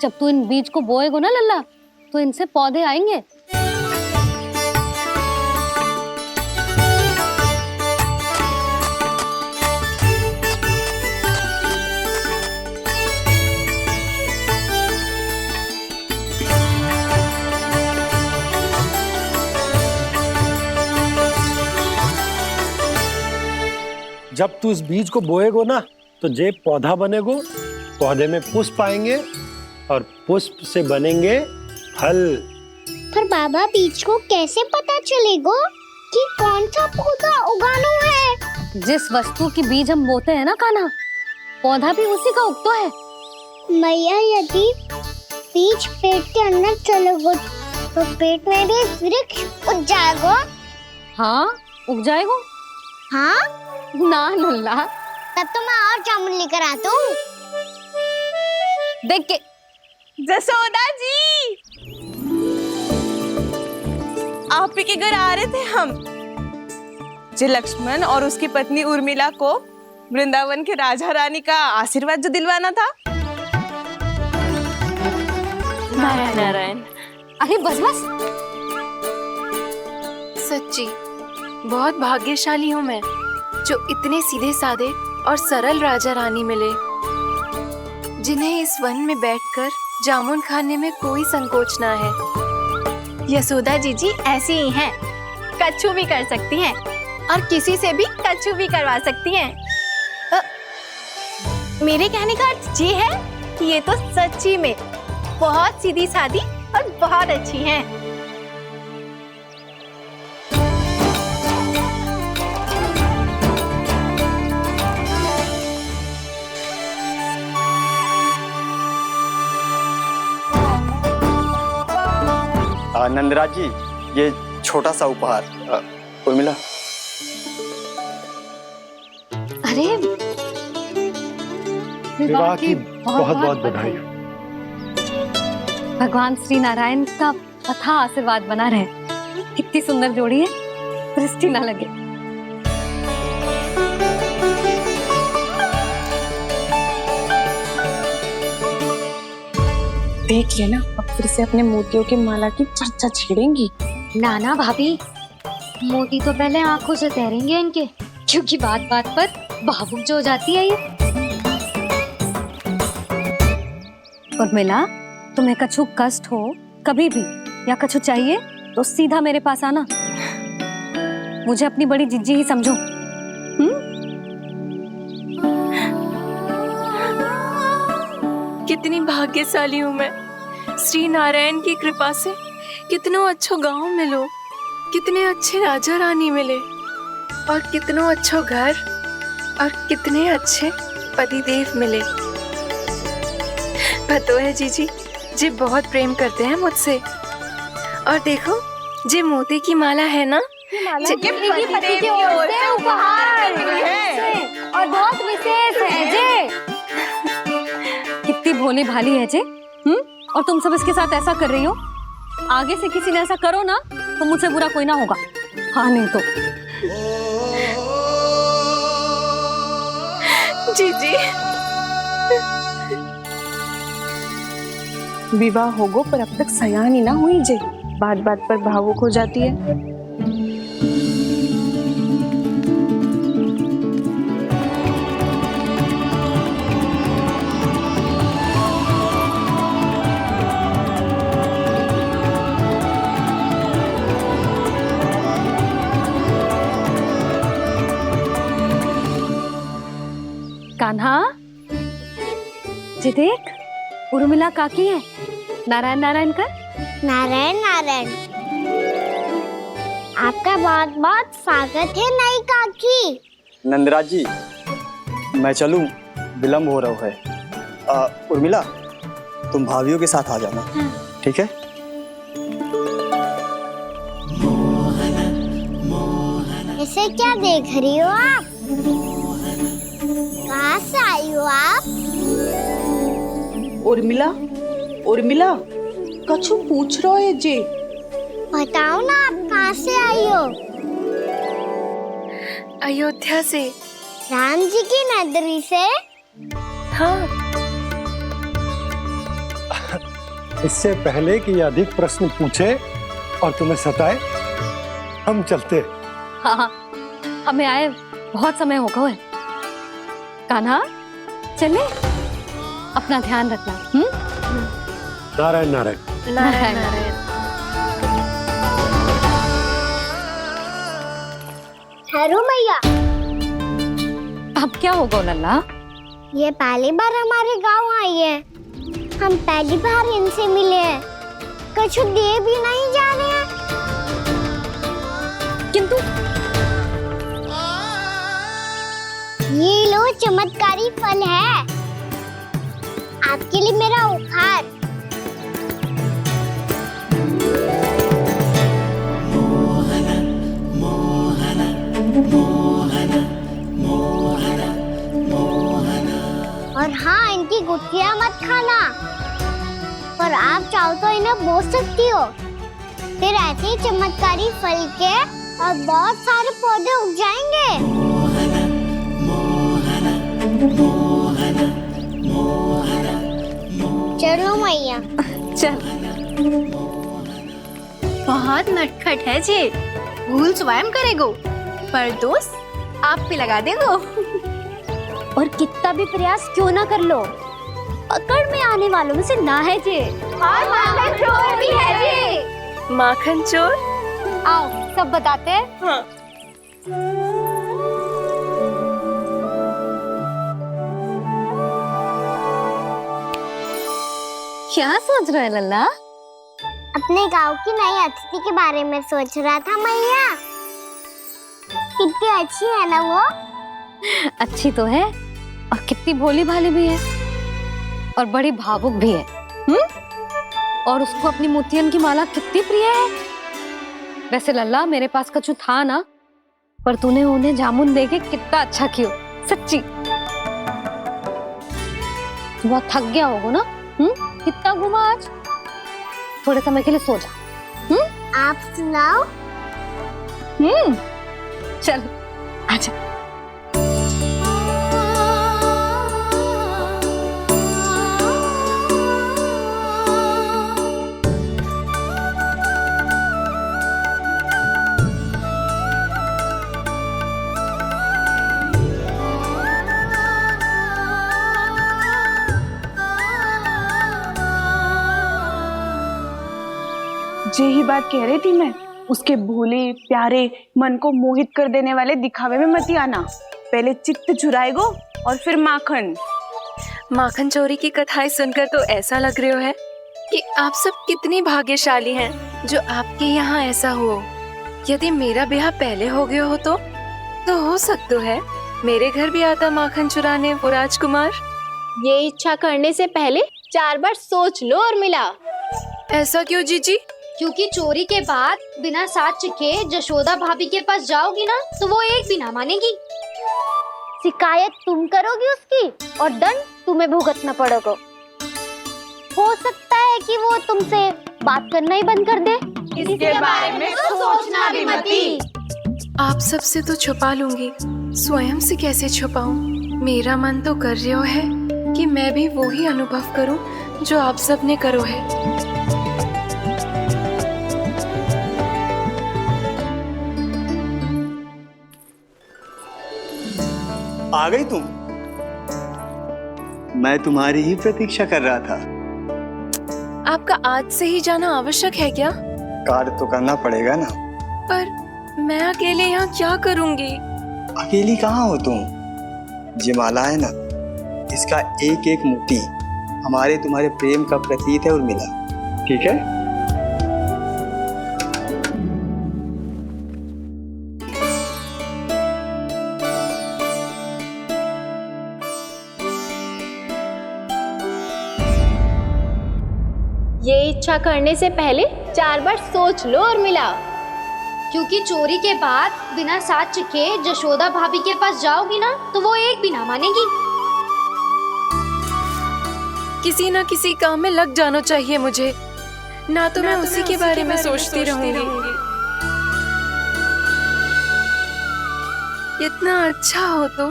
जब तू इन बीज को बोएगो ना लल्ला, तो इनसे पौधे आएंगे। जब तू इस बीज को बोएगो ना, तो जे पौधा बनेगो, पौधे में पुष्प आएंगे और पुष्प से बनेंगे फल। पर बाबा, बीज को कैसे पता चलेगा कि कौन सा पौधा उगाना है? जिस वस्तु की बीज हम बोते हैं ना कान्हा, पौधा भी उसी का उगता है। मैया, यदि बीज पेट के अंदर चलेगा तो पेट में भी वृक्ष उग जाएगा। हाँ, उग जाएगा। हाँ ना लल्ला, तब तो मैं और जामुन लेकर आता हूँ। देख के। जसोदा जी, आप ही के घर आ रहे थे हम। जो लक्ष्मण और उसकी पत्नी उर्मिला को वृंदावन के राजा रानी का आशीर्वाद जो दिलवाना था। नारायण नारायण। अरे बस बस। सच्ची बहुत भाग्यशाली हूँ मैं, जो इतने सीधे साधे और सरल राजा रानी मिले, जिन्हें इस वन में बैठकर जामुन खाने में कोई संकोच ना है। यशोदा जीजी ऐसी ही हैं, कच्छू भी कर सकती हैं और किसी से भी कच्छू भी करवा सकती हैं। मेरे कहने का अर्थ ये है कि ये तो सच्ची में बहुत सीधी सादी और बहुत अच्छी हैं। नंदराज जी, ये छोटा सा उपहार। उर्मिला। अरे विवाह की बहुत बहुत बधाई। भगवान श्री नारायण का अथाह आशीर्वाद बना रहे। कितनी सुंदर जोड़ी है, दृष्टि ना लगे। देख लेना, अब फिर से अपने मोतियों की माला की चर्चा छेड़ेंगी। नाना भाभी, मोती तो पहले आंखों से तैरेंगे इनके, क्योंकि बात बात पर भावुक जो हो जाती है ये। उर्मिला, तुम्हें कछु कष्ट हो कभी भी या कछु चाहिए तो सीधा मेरे पास आना। मुझे अपनी बड़ी जिज्जी ही समझो। कितनी भाग्यशाली हूँ मैं, श्री नारायण की कृपा से कितनों अच्छो गांव मिलो, कितने अच्छे राजा रानी मिले और कितनों अच्छो घर और कितने अच्छे पतिदेव मिले। पतो है जीजी, जी बहुत प्रेम करते हैं मुझसे। और देखो, जी मोती की माला है ना, पति की ओर से उपहार और बहुत विशेष है जे। कितनी भोली भाली है जे। और तुम सब इसके साथ ऐसा कर रही हो। आगे से किसी ने ऐसा करो ना तो मुझसे बुरा कोई ना होगा। हाँ नहीं तो जीजी। विवाह होगो पर अब तक सयान ही ना हुई जे, बात बात पर भावुक हो जाती है। कान्हा जी, देख उर्मिला काकी है। नारायण नारायण कर। नारायण नारायण। आपका बहुत बहुत स्वागत है नई काकी। नंदराज जी, मैं चलूं, विलम्ब हो रहा है। उर्मिला, तुम भाभियों के साथ आ जाना, ठीक है? इसे क्या देख रही हो आप? कहाँ से आई हो आप? उर्मिला, उर्मिला, कछु पूछ रहा है जी। बताओ ना, आप कहाँ से आई हो? अयोध्या से। राम जी की नगरी से? हाँ। इससे पहले कि ये अधिक प्रश्न पूछे और तुम्हें सताए, हम चलते। हाँ, हमें आए बहुत समय हो गया है। कान्हा चले, अपना ध्यान रखना। नारायण नारायण। नारायण नारायण। ठहरो मैया। अब क्या होगा लल्ला? ये पहली बार हमारे गांव आई है, हम पहली बार इनसे मिले हैं, कुछ दे भी नहीं जा रहे हैं। किंतु ये लो, चमत्कारी फल है आपके लिए, मेरा उपहार। और हाँ, इनकी गुठलियां मत खाना, पर आप चाहो तो इन्हें बो सकती हो। फिर ऐसे ही चमत्कारी फल के और बहुत सारे पौधे उग जाएंगे। चलो मैया। चल। बहुत नटखट है जे, भूल स्वयं करेगो, पर दोस्त आप पे लगा देगो। और कितना भी प्रयास क्यों ना कर लो, पकड़ में आने वालों में से ना है जे। और माखन चोर भी है जे। माखन चोर? आओ सब बताते हैं। हाँ। क्या सोच रहा है लल्ला? अपने गांव की नई अतिथि के बारे में सोच रहा था मैया। कितनी अच्छी है ना वो? अच्छी तो है और कितनी भोली भाली भी है और बड़ी भावुक भी है। और उसको अपनी मोतियन की माला कितनी प्रिय है। वैसे लल्ला, मेरे पास कछु था ना, पर तूने उन्हें जामुन देके कितना अच्छा किया, सच्ची। बहुत थक गया होगा ना? कितना घूमा आज? थोड़े समय के लिए सो जा। आप सुनाओ। चल आजा। यही बात कह रही थी मैं। उसके भोले प्यारे मन को मोहित कर देने वाले दिखावे में मत आना। पहले चित्त चुराएगो और फिर माखन। माखन चोरी की कथाएं सुनकर तो ऐसा लग रहा है कि आप सब कितनी भाग्यशाली हैं जो आपके यहाँ ऐसा हो। यदि मेरा ब्याह पहले हो गया हो तो हो सकता है मेरे घर भी आता माखन चुराने वो राजकुमार। ये इच्छा करने से पहले 4 बार सोच लो और मिला। ऐसा क्यों जीजी? क्योंकि चोरी के बाद बिना साथ चिखे जशोदा भाभी के पास जाओगी ना तो वो एक भी ना मानेगी। शिकायत तुम करोगी उसकी और दंड तुम्हें भुगतना पड़ेगा। हो सकता है कि वो तुमसे बात करना ही बंद कर दे। इसके बारे में तो सोचना भी मती। आप सबसे तो छुपा लूंगी, स्वयं से कैसे छुपाऊं? मेरा मन तो कर रहा है कि मैं भी वो ही अनुभव करूं जो आप सब ने करो है। आ गई तुम? मैं तुम्हारी ही प्रतीक्षा कर रहा था। आपका आज से ही जाना आवश्यक है क्या? कार्य तो करना पड़ेगा ना। पर मैं अकेले यहाँ क्या करूँगी? अकेली कहाँ हो तुम? ये माला है ना, इसका एक एक मोती हमारे तुम्हारे प्रेम का प्रतीक है उर्मिला। ठीक है? ये इच्छा करने से पहले 4 बार सोच लो और मिला। क्योंकि चोरी के बाद बिना साथ चिखे जशोदा भाभी के पास जाओगी ना तो वो एक भी ना मानेगी। किसी ना किसी काम में लग जाना चाहिए मुझे, ना तो मैं उसी के बारे में सोचती रहूंगी। इतना अच्छा हो तो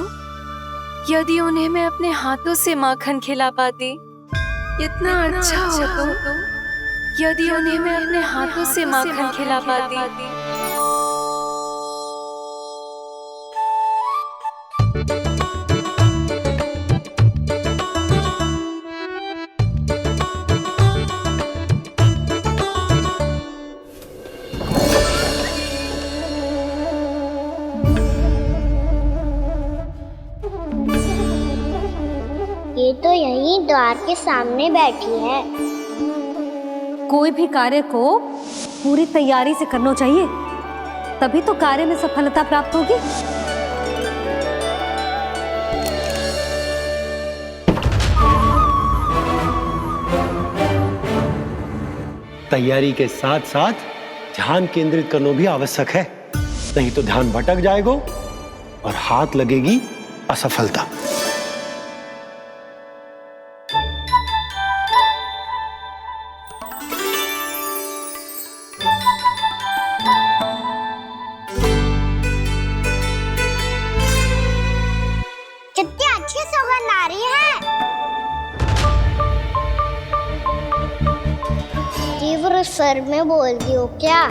यदि उन्हें मैं अपने हाथों से माखन खिला पाती। इतना अच्छा हो तो यदि उन्हें मैं अपने हाथों से माखन खिला पाती। ये तो यहीं द्वार के सामने बैठी है। कोई भी कार्य को पूरी तैयारी से करना चाहिए, तभी तो कार्य में सफलता प्राप्त होगी। तैयारी के साथ साथ ध्यान केंद्रित करना भी आवश्यक है, नहीं तो ध्यान भटक जाएगा और हाथ लगेगी असफलता। कितनी अच्छी सुगंध आ रही है। तीव्र स्वर में बोलती हो क्या?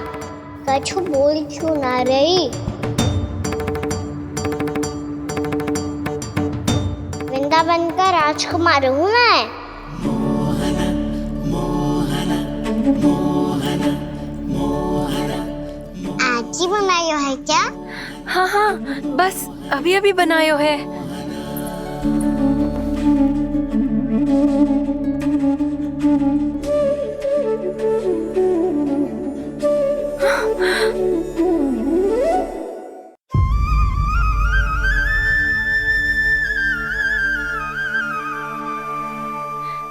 कछु बोल क्यों ना रही? वृंदावन का राजकुमार हूँ मैं। आज ही बनायो है क्या? हाँ हाँ, बस अभी अभी बनायो है।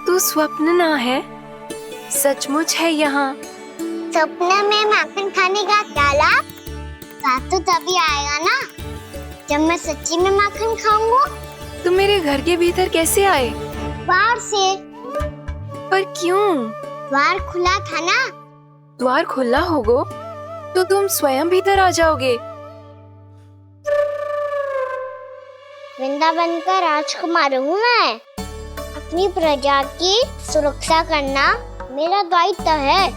तू स्वप्न ना है, सचमुच है यहाँ। सपने में माखन खाने का क्या लाभ? रात तो तभी आएगा ना जब मैं सच्ची में माखन खाऊंगा। तुम मेरे घर के भीतर कैसे आए? बाहर से। पर क्यों? द्वार खुला था ना। द्वार खुला होगा तो तुम स्वयं भीतर आ जाओगे। वृंदावन का राजकुमार हूँ मैं। अपनी प्रजा की सुरक्षा करना मेरा दायित्व है।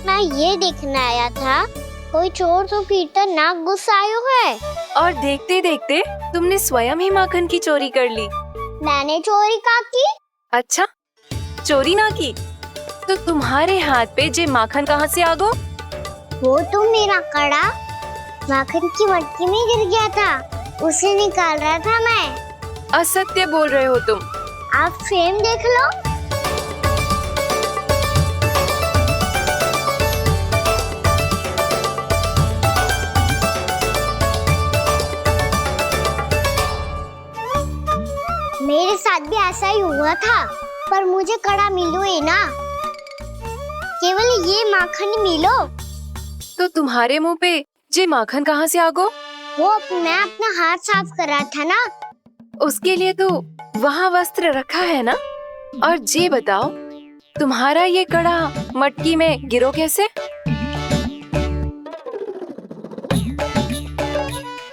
मैं ये देखने आया था कोई चोर तो भीतर ना घुस आयो है। और देखते देखते तुमने स्वयं ही माखन की चोरी कर ली। मैंने चोरी का की? अच्छा, चोरी ना की तो तुम्हारे हाथ पे जे माखन कहाँ से आ गो? वो तो मेरा कड़ा माखन की मटकी में गिर गया था, उसे निकाल रहा था मैं। असत्य बोल रहे हो तुम। आप फ्रेम देख लो। मेरे साथ भी ऐसा ही हुआ था, पर मुझे कड़ा मिलो ही ना, केवल ये माखन ही मिलो। तो तुम्हारे मुंह पे जे माखन कहाँ से आ गो? वो मैं अपना हाथ साफ कर रहा था ना। उसके लिए तो वहाँ वस्त्र रखा है ना। और जे बताओ, तुम्हारा ये कड़ा मटकी में गिरो कैसे?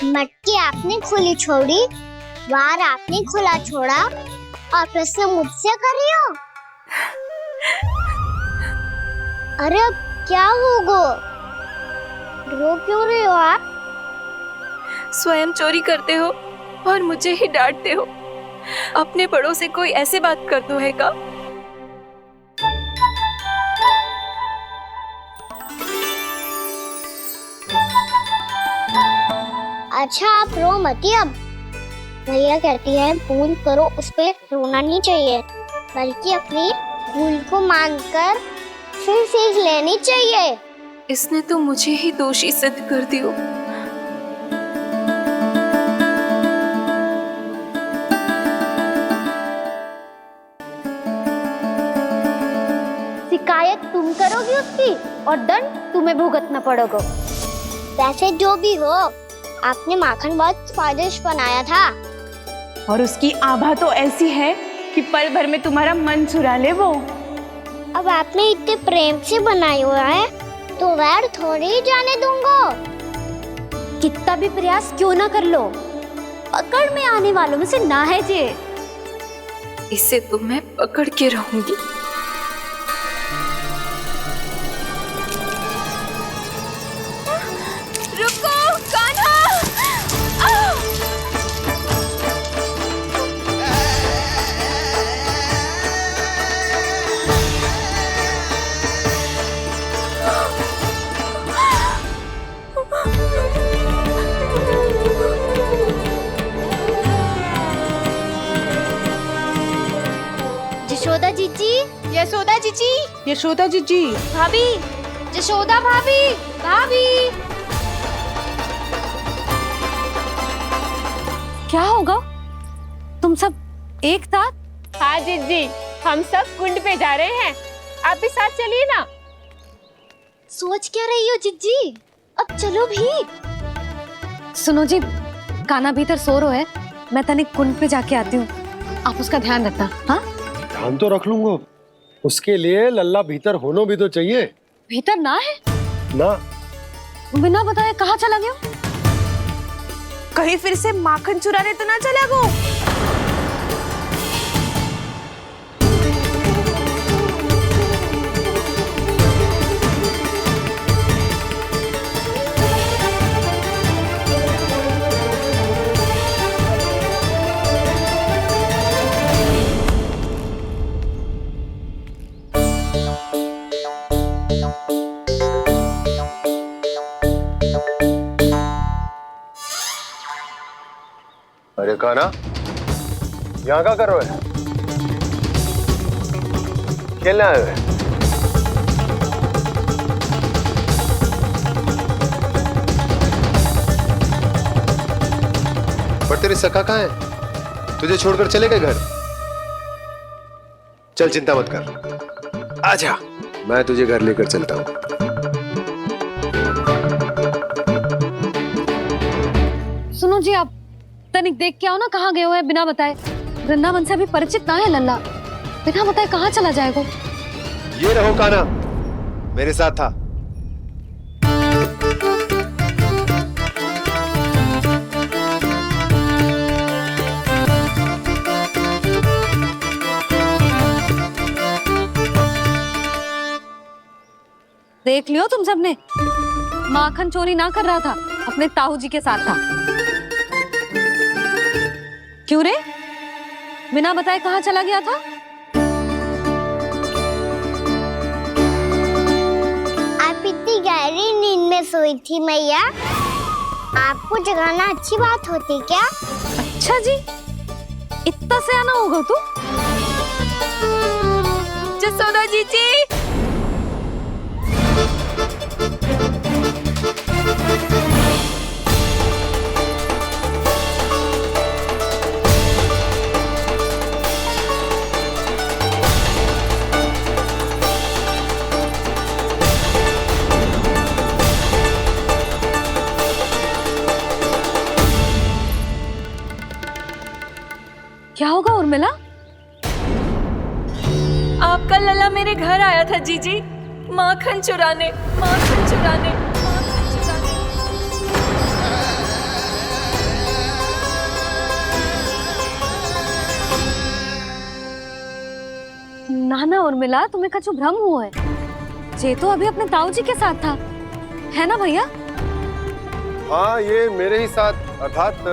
मटकी आपने खुली छोड़ी, वार आपने खुला छोड़ा, और प्रश्न मुझसे कर रही हो? अरे अब क्या होगा? रो क्यों रहे हो आप? स्वयं चोरी करते हो और मुझे ही डांटते हो। अपने बड़ों से कोई ऐसे बात करते है का? अच्छा आप रो मती। अब भैया कहती है भूल करो, उस पे रोना नहीं चाहिए, बल्कि अपनी भूल को मानकर फिर सीख लेनी चाहिए। इसने तो मुझे ही दोषी सिद्ध कर दियो। शिकायत तुम करोगी उसकी और दंड तुम्हें भुगतना पड़ेगा। वैसे जो भी हो, आपने माखन बहुत स्वादिष्ट बनाया था। और उसकी आभा तो ऐसी है कि पल भर में तुम्हारा मन चुरा ले वो। अब आपने इतने प्रेम से बनाया हुआ है तो वैर थोड़ी ही जाने दूंगा। कितना भी प्रयास क्यों ना कर लो, पकड़ में आने वालों में से ना है जे। इसे तो मैं पकड़ के रहूंगी। रुको कान्हा! यशोदा जीजी, यशोदा जीजी, यशोदा जीजी, भाभी, यशोदा भाभी, भाभी। क्या होगा? तुम सब एक साथ? हाँ जीजी, हम सब कुंड पे जा रहे हैं, आप भी साथ चलिए ना। सोच क्या रही हो जीजी? अब चलो भी। सुनो जी, कान्हा भीतर सो रो है, मैं तनिक कुंड पे जाके आती हूँ, आप उसका ध्यान रखना। हाँ, ध्यान तो रख लूंगा, उसके लिए लल्ला भीतर होना भी तो चाहिए। भीतर ना है ना? बिना बताए कहाँ चला गया? कहीं फिर से माखन चुराने तो ना चला गो? अरे कान्हा, यहाँ क्या कर रहे हो? खेलने आए हुए? पर तेरी सखा कहाँ है? तुझे छोड़कर चले गए घर? चल चिंता मत कर, आजा, मैं तुझे घर लेकर चलता हूँ। सुनो जी, आप तनिक देख के आओ ना, कहाँ गए हुए हैं बिना बताए। वृंदावन से अभी परिचित ना है लल्ला, बिना बताए कहाँ चला जाएगा? ये रहो कान्हा, मेरे साथ था। देख लियो तुम सबने, माखन चोरी ना कर रहा था, अपने ताऊ जी के साथ था। क्यों रे, बिना बताए कहाँ चला गया था? में सोई थी मैया। आपको जगाना अच्छी बात होती क्या? अच्छा जी, इतना सयाना होगा तू? जसोदा जीजी, क्या होगा उर्मिला? आपका लला मेरे घर आया था जीजी, माखन चुराने, माखन चुराने, माखन चुराने। ना ना उर्मिला, तुम्हें कछु भ्रम हुआ है। जे तो अभी अपने ताऊ जी के साथ था, है ना भैया? हाँ, ये मेरे ही साथ, अर्थात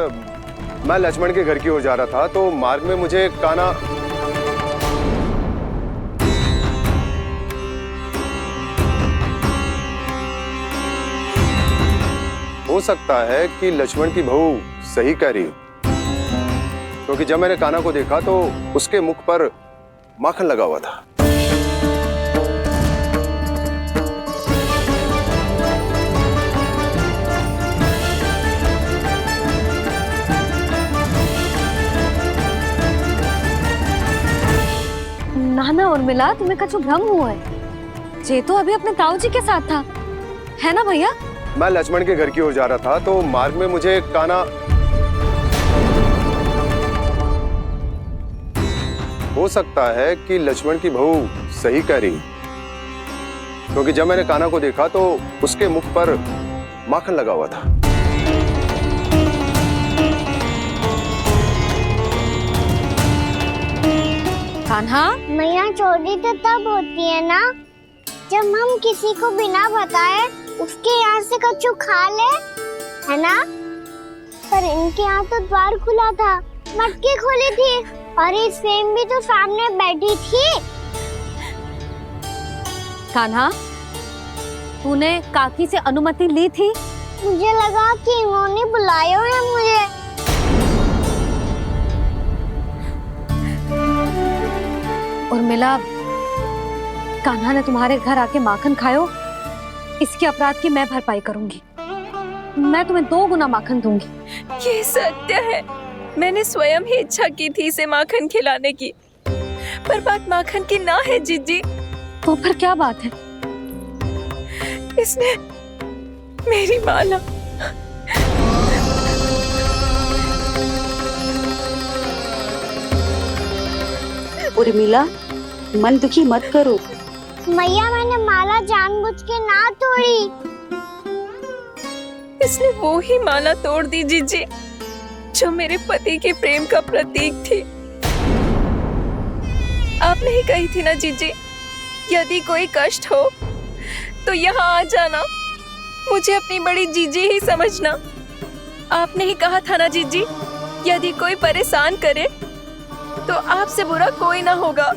मैं लक्ष्मण के घर की ओर जा रहा था तो मार्ग में मुझे कान्हा हो सकता है कि लक्ष्मण की बहू सही कह रही हो, क्योंकि जब मैंने कान्हा को देखा तो उसके मुख पर माखन लगा हुआ था। ना ना उर्मिला, तुम्हें कछु भ्रम हुआ है। जे तो अभी अपने ताऊ जी के साथ था, है ना भैया? मैं लक्ष्मण के घर की ओर जा रहा था तो मार्ग में मुझे कान्हा हो सकता है कि लक्ष्मण की बहू सही कह रही, क्योंकि जब मैंने कान्हा को देखा तो उसके मुख पर माखन लगा हुआ था। कान्हा, मैया चोरी तो तब होती है ना जब हम किसी को बिना बताए उसके यहाँ से कछु खा ले, है ना? पर इनके यहाँ तो द्वार खुला था, मटकी खोली थी और ये सेम भी तो सामने बैठी थी। कान्हा, तूने काकी से अनुमति ली थी? मुझे लगा कि इन्होंने बुलाया है मुझे। उर्मिला, कान्हा ने तुम्हारे घर आके माखन खायो, इसके अपराध की मैं भरपाई करूंगी। मैं तुम्हें 2 गुना माखन दूंगी। ये सत्य है, मैंने स्वयं ही इच्छा की थी इसे माखन खिलाने की, पर बात माखन की ना है जीजी। तो फिर क्या बात है? इसने मेरी माला उर्मिला, मन दुखी मत करो। मैया, मैंने माला जानबूझ के ना तोड़ी। इसने वो ही माला तोड़ दी जीजी जो मेरे पति के प्रेम का प्रतीक थी। आपने ही कही थी ना जीजी, यदि कोई कष्ट हो तो यहाँ आ जाना, मुझे अपनी बड़ी जीजी ही समझना। आपने ही कहा था ना जीजी, यदि कोई परेशान करे तो आपसे बुरा कोई ना होगा।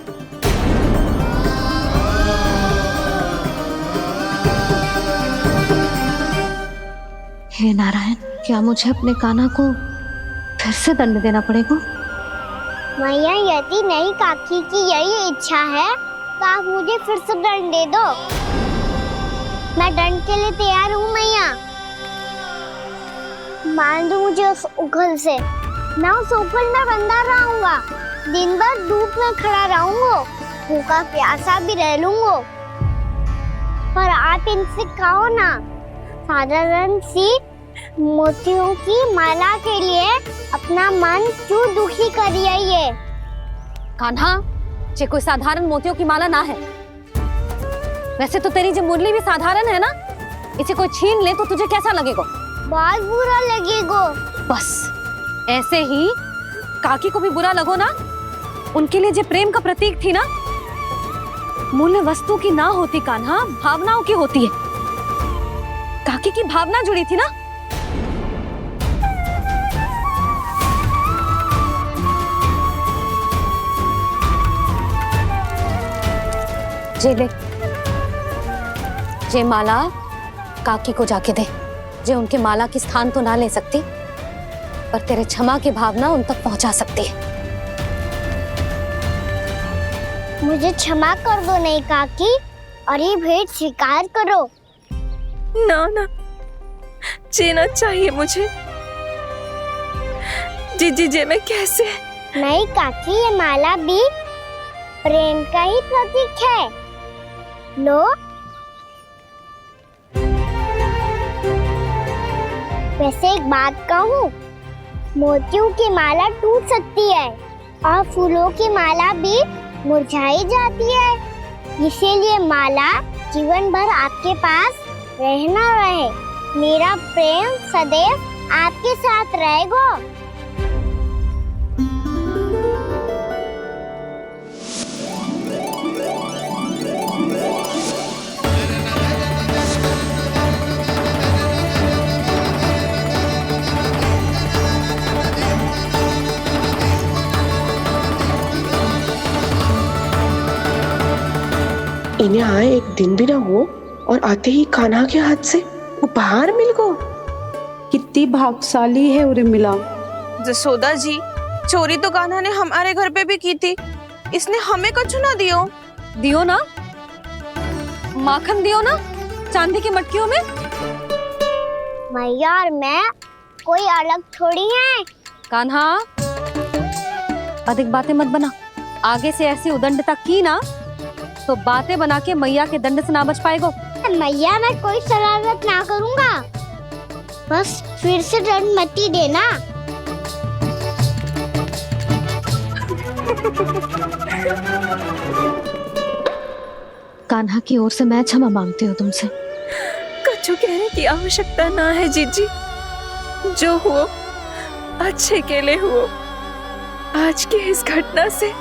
हे नारायण, क्या मुझे अपने कान्हा को फिर से दंड देना पड़ेगा? मैया, यदि नहीं काकी की यही इच्छा है तो आप मुझे फिर से दंड दे दो। मैं दंड के लिए तैयार हूँ मैया। मान दो मुझे उस उखल से, मैं उस उखल में बंधा रहूंगा, दिन भर धूप में खड़ा रहूंगा, भूखा प्यासा भी रह लूंगा। पर आप इनसे कहो ना, साधारण सी मोतियों की माला के लिए अपना मन क्यों दुखी करिए? ये कान्हा, ये कोई साधारण मोतियों की माला ना है। वैसे तो तेरी जो मुरली भी साधारण है ना, इसे कोई छीन ले तो तुझे कैसा लगेगा? बहुत बुरा लगेगा। बस ऐसे ही काकी को भी बुरा लगो ना। उनके लिए जो प्रेम का प्रतीक थी ना, मूल्य वस्तु की ना होती कान्हा, भावनाओं की होती है। काकी की भावना जुड़ी थी ना। जे ले, जे माला काकी को जाके दे, जो उनके माला की स्थान तो ना ले सकती, पर तेरे क्षमा की भावना उन तक पहुंचा सकती है। मुझे क्षमा कर दो नहीं काकी, और ये भेंट स्वीकार करो। ना ना, जीना चाहिए मुझे। जीजी जे मैं कैसे? नहीं काकी, ये माला भी प्रेम का ही प्रतीक है। लो। वैसे एक बात कहूँ, मोतियों की माला टूट सकती है और फूलों की माला भी मुरझाई जाती है। इसीलिए माला जीवन भर आपके पास रहना रहे। मेरा प्रेम सदैव आपके साथ रहेगा। इन्हें आए एक दिन भी ना हो और आते ही कान्हा के हाथ से उपहार मिल गो। कितनी भाग्यशाली है उर्मिला। जसोदा जी, चोरी तो कान्हा ने हमारे घर पे भी की थी, इसने हमें कुछ ना दियो। दियो ना, माखन दियो ना चांदी की मटकियों में। मैया और मैं कोई अलग थोड़ी हैं। कान्हा, अधिक बातें मत बना। आगे से ऐसी उदंडता की ना तो बातें बना के मैया के दंड से ना बच पाएगो। मैया, मैं कोई शरारत ना करूँगा, बस फिर से दंड मत ही देना। कान्हा की ओर से मैं क्षमा मांगती हूँ तुमसे। कछु कहने की आवश्यकता ना है जीजी, जो हुआ अच्छे के लिए हुआ। आज की इस घटना से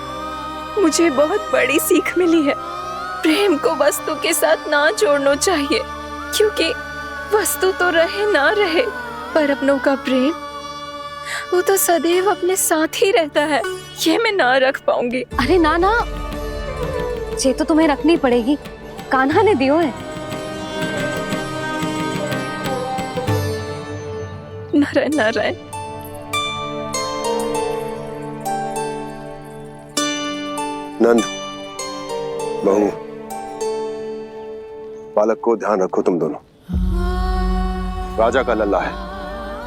मुझे बहुत बड़ी सीख मिली है। प्रेम को वस्तु के साथ ना जोड़ना चाहिए, क्योंकि वस्तु तो रहे ना रहे, पर अपनों का प्रेम वो तो सदैव अपने साथ ही रहता है। ये मैं ना रख पाऊंगी। अरे ना ना, ये तो तुम्हें रखनी पड़ेगी। कान्हा ने दियो है। नारायण नारायण। नंद, बहू, बालक को ध्यान रखो तुम दोनों। राजा का लल्ला है,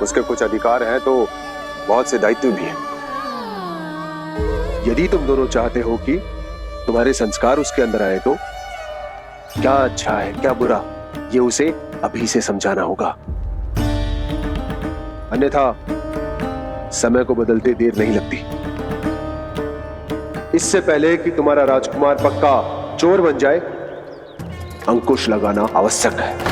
उसके कुछ अधिकार हैं तो बहुत से दायित्व भी हैं। यदि तुम दोनों चाहते हो कि तुम्हारे संस्कार उसके अंदर आए तो क्या अच्छा है क्या बुरा, ये उसे अभी से समझाना होगा। अन्यथा समय को बदलते देर नहीं लगती। इससे पहले कि तुम्हारा राजकुमार पक्का चोर बन जाए, अंकुश लगाना आवश्यक है।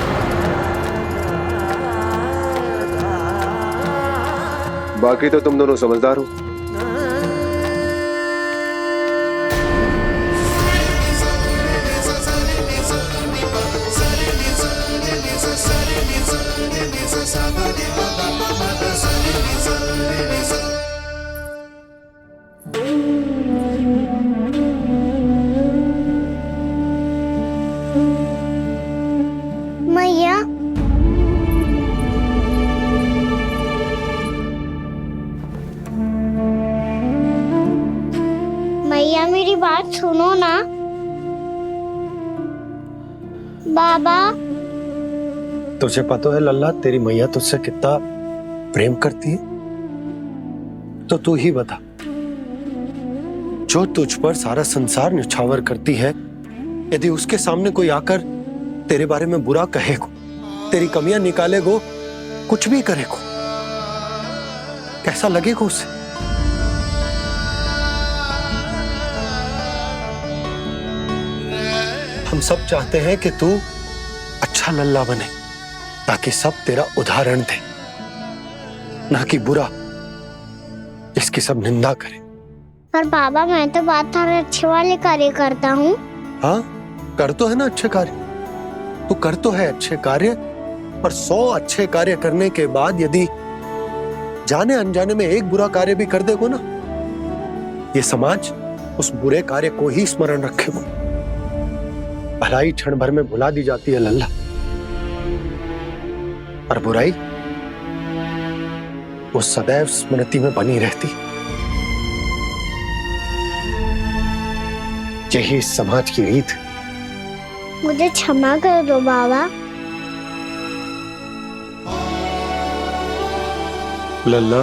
बाकी तो तुम दोनों समझदार हो। मैया, मैया मेरी बात सुनो ना। बाबा, तुझे पता है लल्ला, तेरी मैया तुझसे कितना प्रेम करती है, तो तू ही बता। जो तुझ पर सारा संसार न्यौछावर करती है, यदि उसके सामने कोई आकर तेरे बारे में बुरा कहेगो, तेरी कमियां निकालेगो, कुछ भी करेगो, कैसा लगेगा उसे? हम सब चाहते हैं कि तू अच्छा लल्ला बने, ताकि सब तेरा उदाहरण दे, ना कि बुरा जिसकी सब निंदा करे। पर बाबा, मैं तो बात हर अच्छे वाले कार्य करता हूँ। हाँ, कर तो है ना अच्छे कार्य, तू कर तो है अच्छे कार्य, पर 100 अच्छे कार्य करने के बाद यदि जाने अनजाने में एक बुरा कार्य भी कर देगो ना, ये समाज उस बुरे कार्य को ही स्मरण रखेगो। भलाई क्षण भर में भुला दी जाती है लल्ला। और बुराई वो सदैव स्मृति में बनी रहती। यही इस समाज की रीत। मुझे क्षमा कर दो बाबा। लल्ला,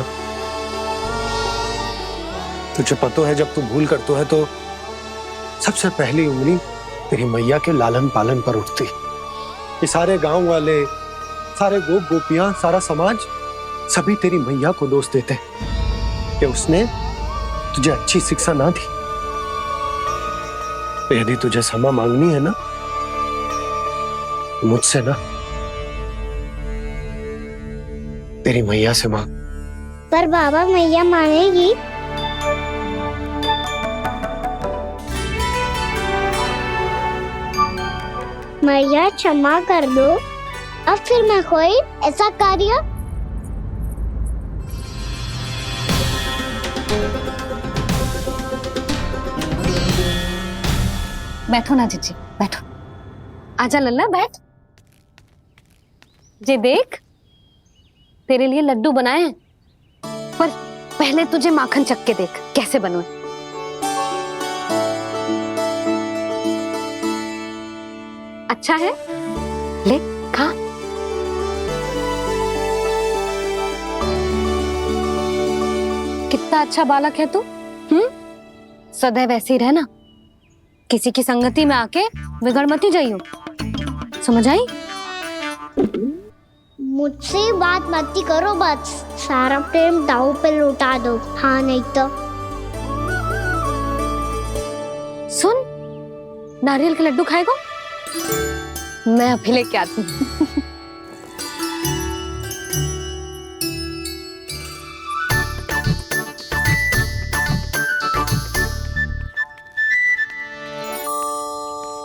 तुझे पता है जब तू भूल करतो है तो सबसे पहली उंगली तेरी मैया के लालन पालन पर उठती। ये सारे गांव वाले, सारे गोप गोपियां, सारा समाज सभी तेरी मैया को दोष देते कि उसने तुझे अच्छी शिक्षा ना दी। तो यदि तुझे क्षमा मांगनी है ना, मुझसे ना, तेरी मैया से मांग। पर बाबा मैया मानेगी? मैया क्षमा कर दो। अब फिर मैं कोई ऐसा कार्य। बैठो ना जीजी, बैठो। आजा लल्ला, बैठ। जे देख, तेरे लिए लड्डू बनाए हैं, पर पहले तुझे माखन चख के देख कैसे बने। अच्छा है? ले खा। कितना अच्छा बालक है तू। सदैव ऐसे ही रहना, किसी की संगति में आके बिगड़ मती जाइयो, समझ आई? मुझसे बात मत करो, बस सारा प्रेम दाव पे लौटा दो। हाँ नहीं तो सुन, नारियल के लड्डू खाएगा? मैं अभी लेके आती हूँ।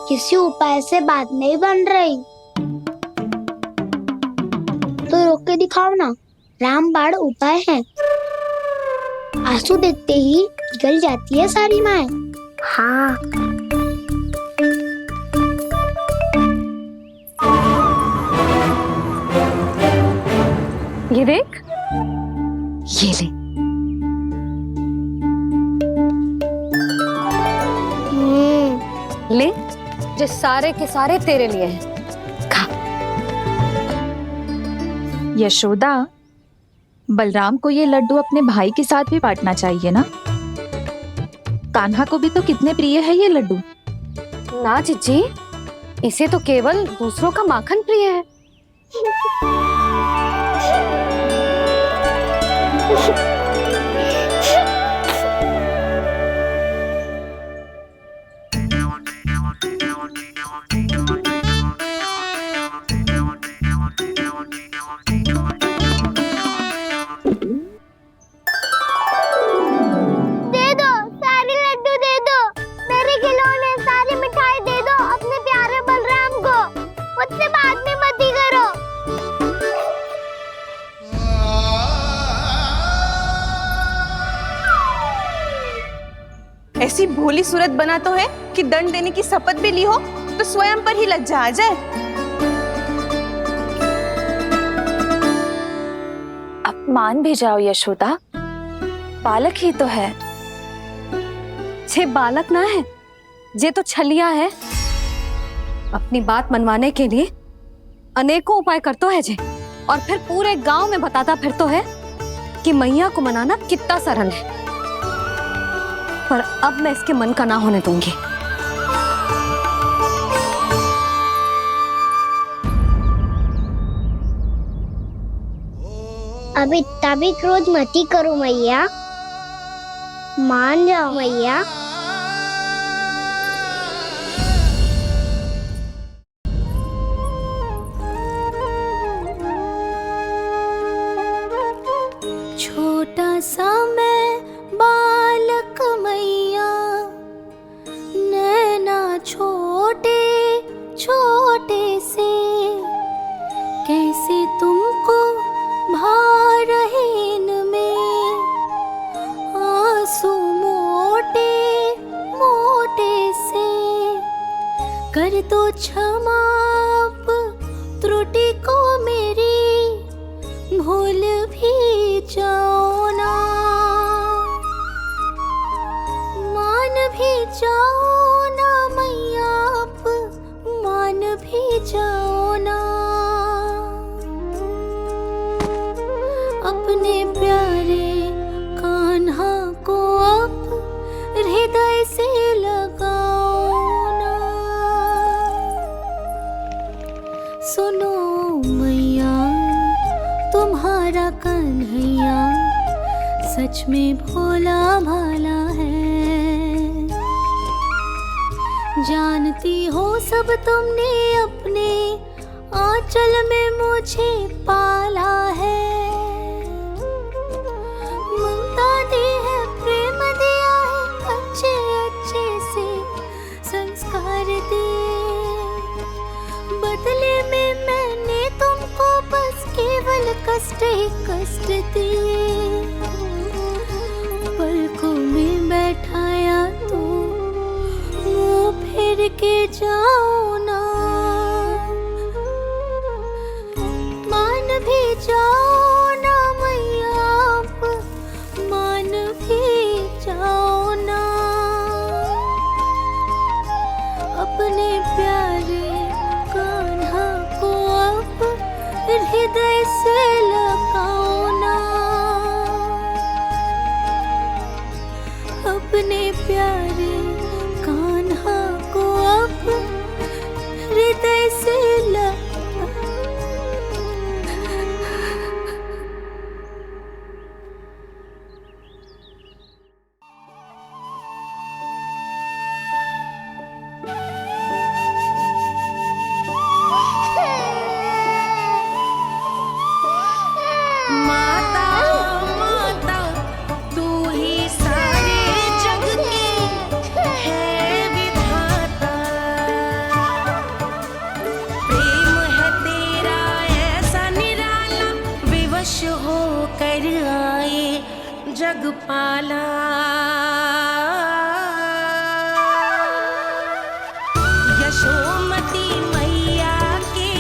किसी उपाय से बात नहीं बन रही तो रोक के दिखाओ ना। रामबाण उपाय है। आंसू देखते ही निकल जाती है सारी माए। हाँ। ये देख, ये ले। ले, जो सारे के सारे तेरे लिए हैं। खा। यशोदा, बलराम को ये लड्डू अपने भाई के साथ भी बांटना चाहिए ना। कान्हा को भी तो कितने प्रिय है ये लड्डू। ना जीजी, इसे तो केवल दूसरों का माखन प्रिय है। ऐसी भोली सूरत बना तो है कि दंड देने की शपथ भी ली हो तो स्वयं पर ही लज्जा आ जाए। अब मान भी जाओ यशोदा, बालक ही तो है। छे बालक ना है, जे तो छलिया है। अपनी बात मनवाने के लिए अनेकों उपाय करतो है जे, और फिर पूरे गांव में बताता फिरतो है कि मैया को मनाना कितना सरल है। पर अब मैं इसके मन का ना होने दूंगी। अब इतना भी क्रोध मती करो मैया, मान जाओ मैया। छोटा सा मैं बालक मैया, नैना छोटे छोटे से, कैसे तुमको भारहीन में आंसू मोटे मोटे से, कर दो क्षमा त्रुटि को मेरी, अपने प्यारे कान्हा को अब हृदय से लगाओ ना। सुनो मैया तुम्हारा कन्हैया सच में भोला भाला है। जानती हो सब तुमने अपने आंचल में मुझे पाला है। ममता दी है, प्रेम दिया है, अच्छे अच्छे से संस्कार दिए। बदले में मैंने तुमको बस केवल कष्ट ही कष्ट दिए। पलकों में बैठाया तो मुंह फेर के जाओ ना। मान भी जाओ ना मैया, आप मान भी जाओ ना। अपने प्यारे कान्हा को अब हृदय से लगाओ ना। अपने प्यारे कान्हा को अब हृदय से माता माता तू ही सारे जग की है विधाता। प्रेम है तेरा ऐसा निराला, विवश हो कर आए जग पाला। यशोमती मैया के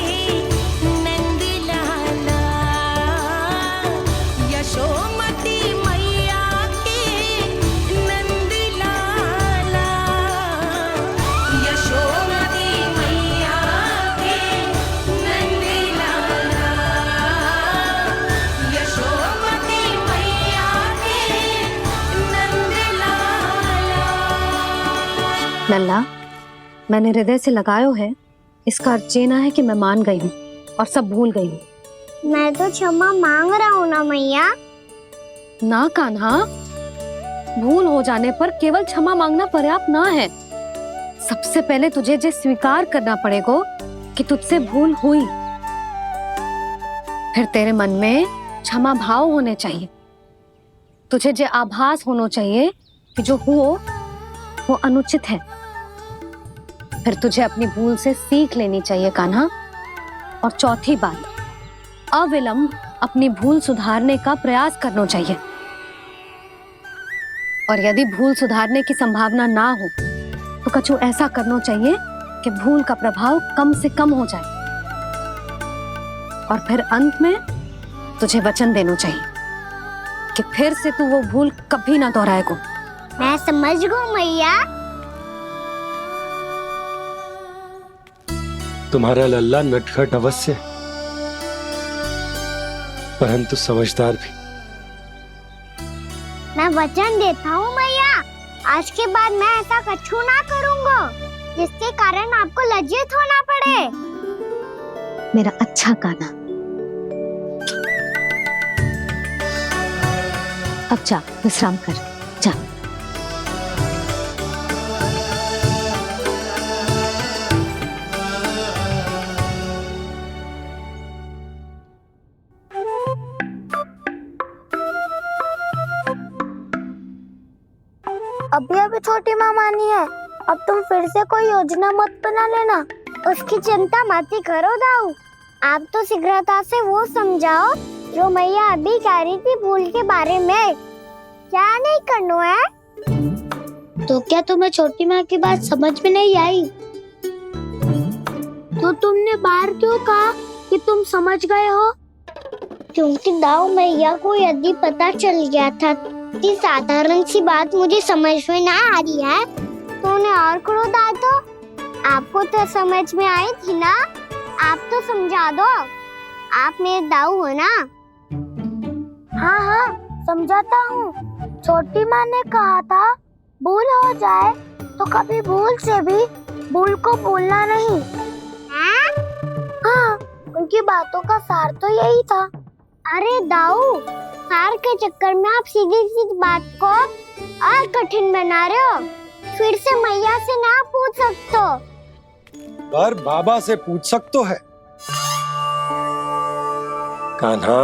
नंद लाला। यशोमती मैया के नंद लाला। यशोमती मैया के नंद लाला। यशोमती मैया के नंद लाला। लल्ला, मैंने हृदय से लगायो है, इसका अर्थ ये ना है कि मैं मान गई हूँ और सब भूल गई हूँ। मैं तो क्षमा मांग रहा हूँ ना मैया। ना कान्हा, भूल हो जाने पर केवल क्षमा मांगना पर्याप्त ना है। सबसे पहले तुझे ये स्वीकार करना पड़ेगा कि तुझसे भूल हुई। फिर तेरे मन में क्षमा भाव होने चाहिए। तुझे ये आभास होना चाहिए कि जो हुआ वो अनुचित है। फिर तुझे अपनी भूल से सीख लेनी चाहिए कान्हा। और चौथी बात, अविलंब अपनी भूल सुधारने का प्रयास करना चाहिए। और यदि भूल सुधारने की संभावना ना हो तो कछु ऐसा करना चाहिए कि भूल का प्रभाव कम से कम हो जाए। और फिर अंत में तुझे वचन देना चाहिए कि फिर से तू वो भूल कभी ना दोहराएगा। मैं समझ गई मैया। तुम्हारा लल्ला नटखट अवश्य, परंतु समझदार भी। मैं वचन देता हूँ मैया, आज के बाद मैं ऐसा कछु ना करूँगा जिसके कारण आपको लज्जित होना पड़े। मेरा अच्छा कान्हा, अब जा विश्राम कर, जा। अभी अभी छोटी माँ मानी है, अब तुम फिर से कोई योजना मत बना लेना। उसकी चिंता मत ही करो दाऊ। आप तो शीघ्रता से वो समझाओ जो मैया अभी कह रही थी भूल के बारे में। क्या नहीं करना है? तो क्या तुम्हें छोटी माँ की बात समझ में नहीं आई? तो तुमने बाहर क्यों कहा कि तुम समझ गए हो? क्योंकि दाऊ मैया को यदि पता चल गया था कि साधारण सी बात मुझे समझ में ना आ रही है तो उन्हें और क्रोध आए तो आपको तो समझ में आई थी ना। आप तो समझा दो, आप मेरे दाऊ हो ना। हाँ हाँ समझाता हूँ। छोटी माँ ने कहा था भूल हो जाए तो कभी भूल से भी भूल को भूलना नहीं। हाँ उनकी बातों का सार तो यही था। अरे दाऊ, सार के चक्कर में आप सीधी सीधी बात को और कठिन बना रहे हो। फिर से मैया से ना पूछ सकते हो, पर बाबा से पूछ सकते है। कान्हा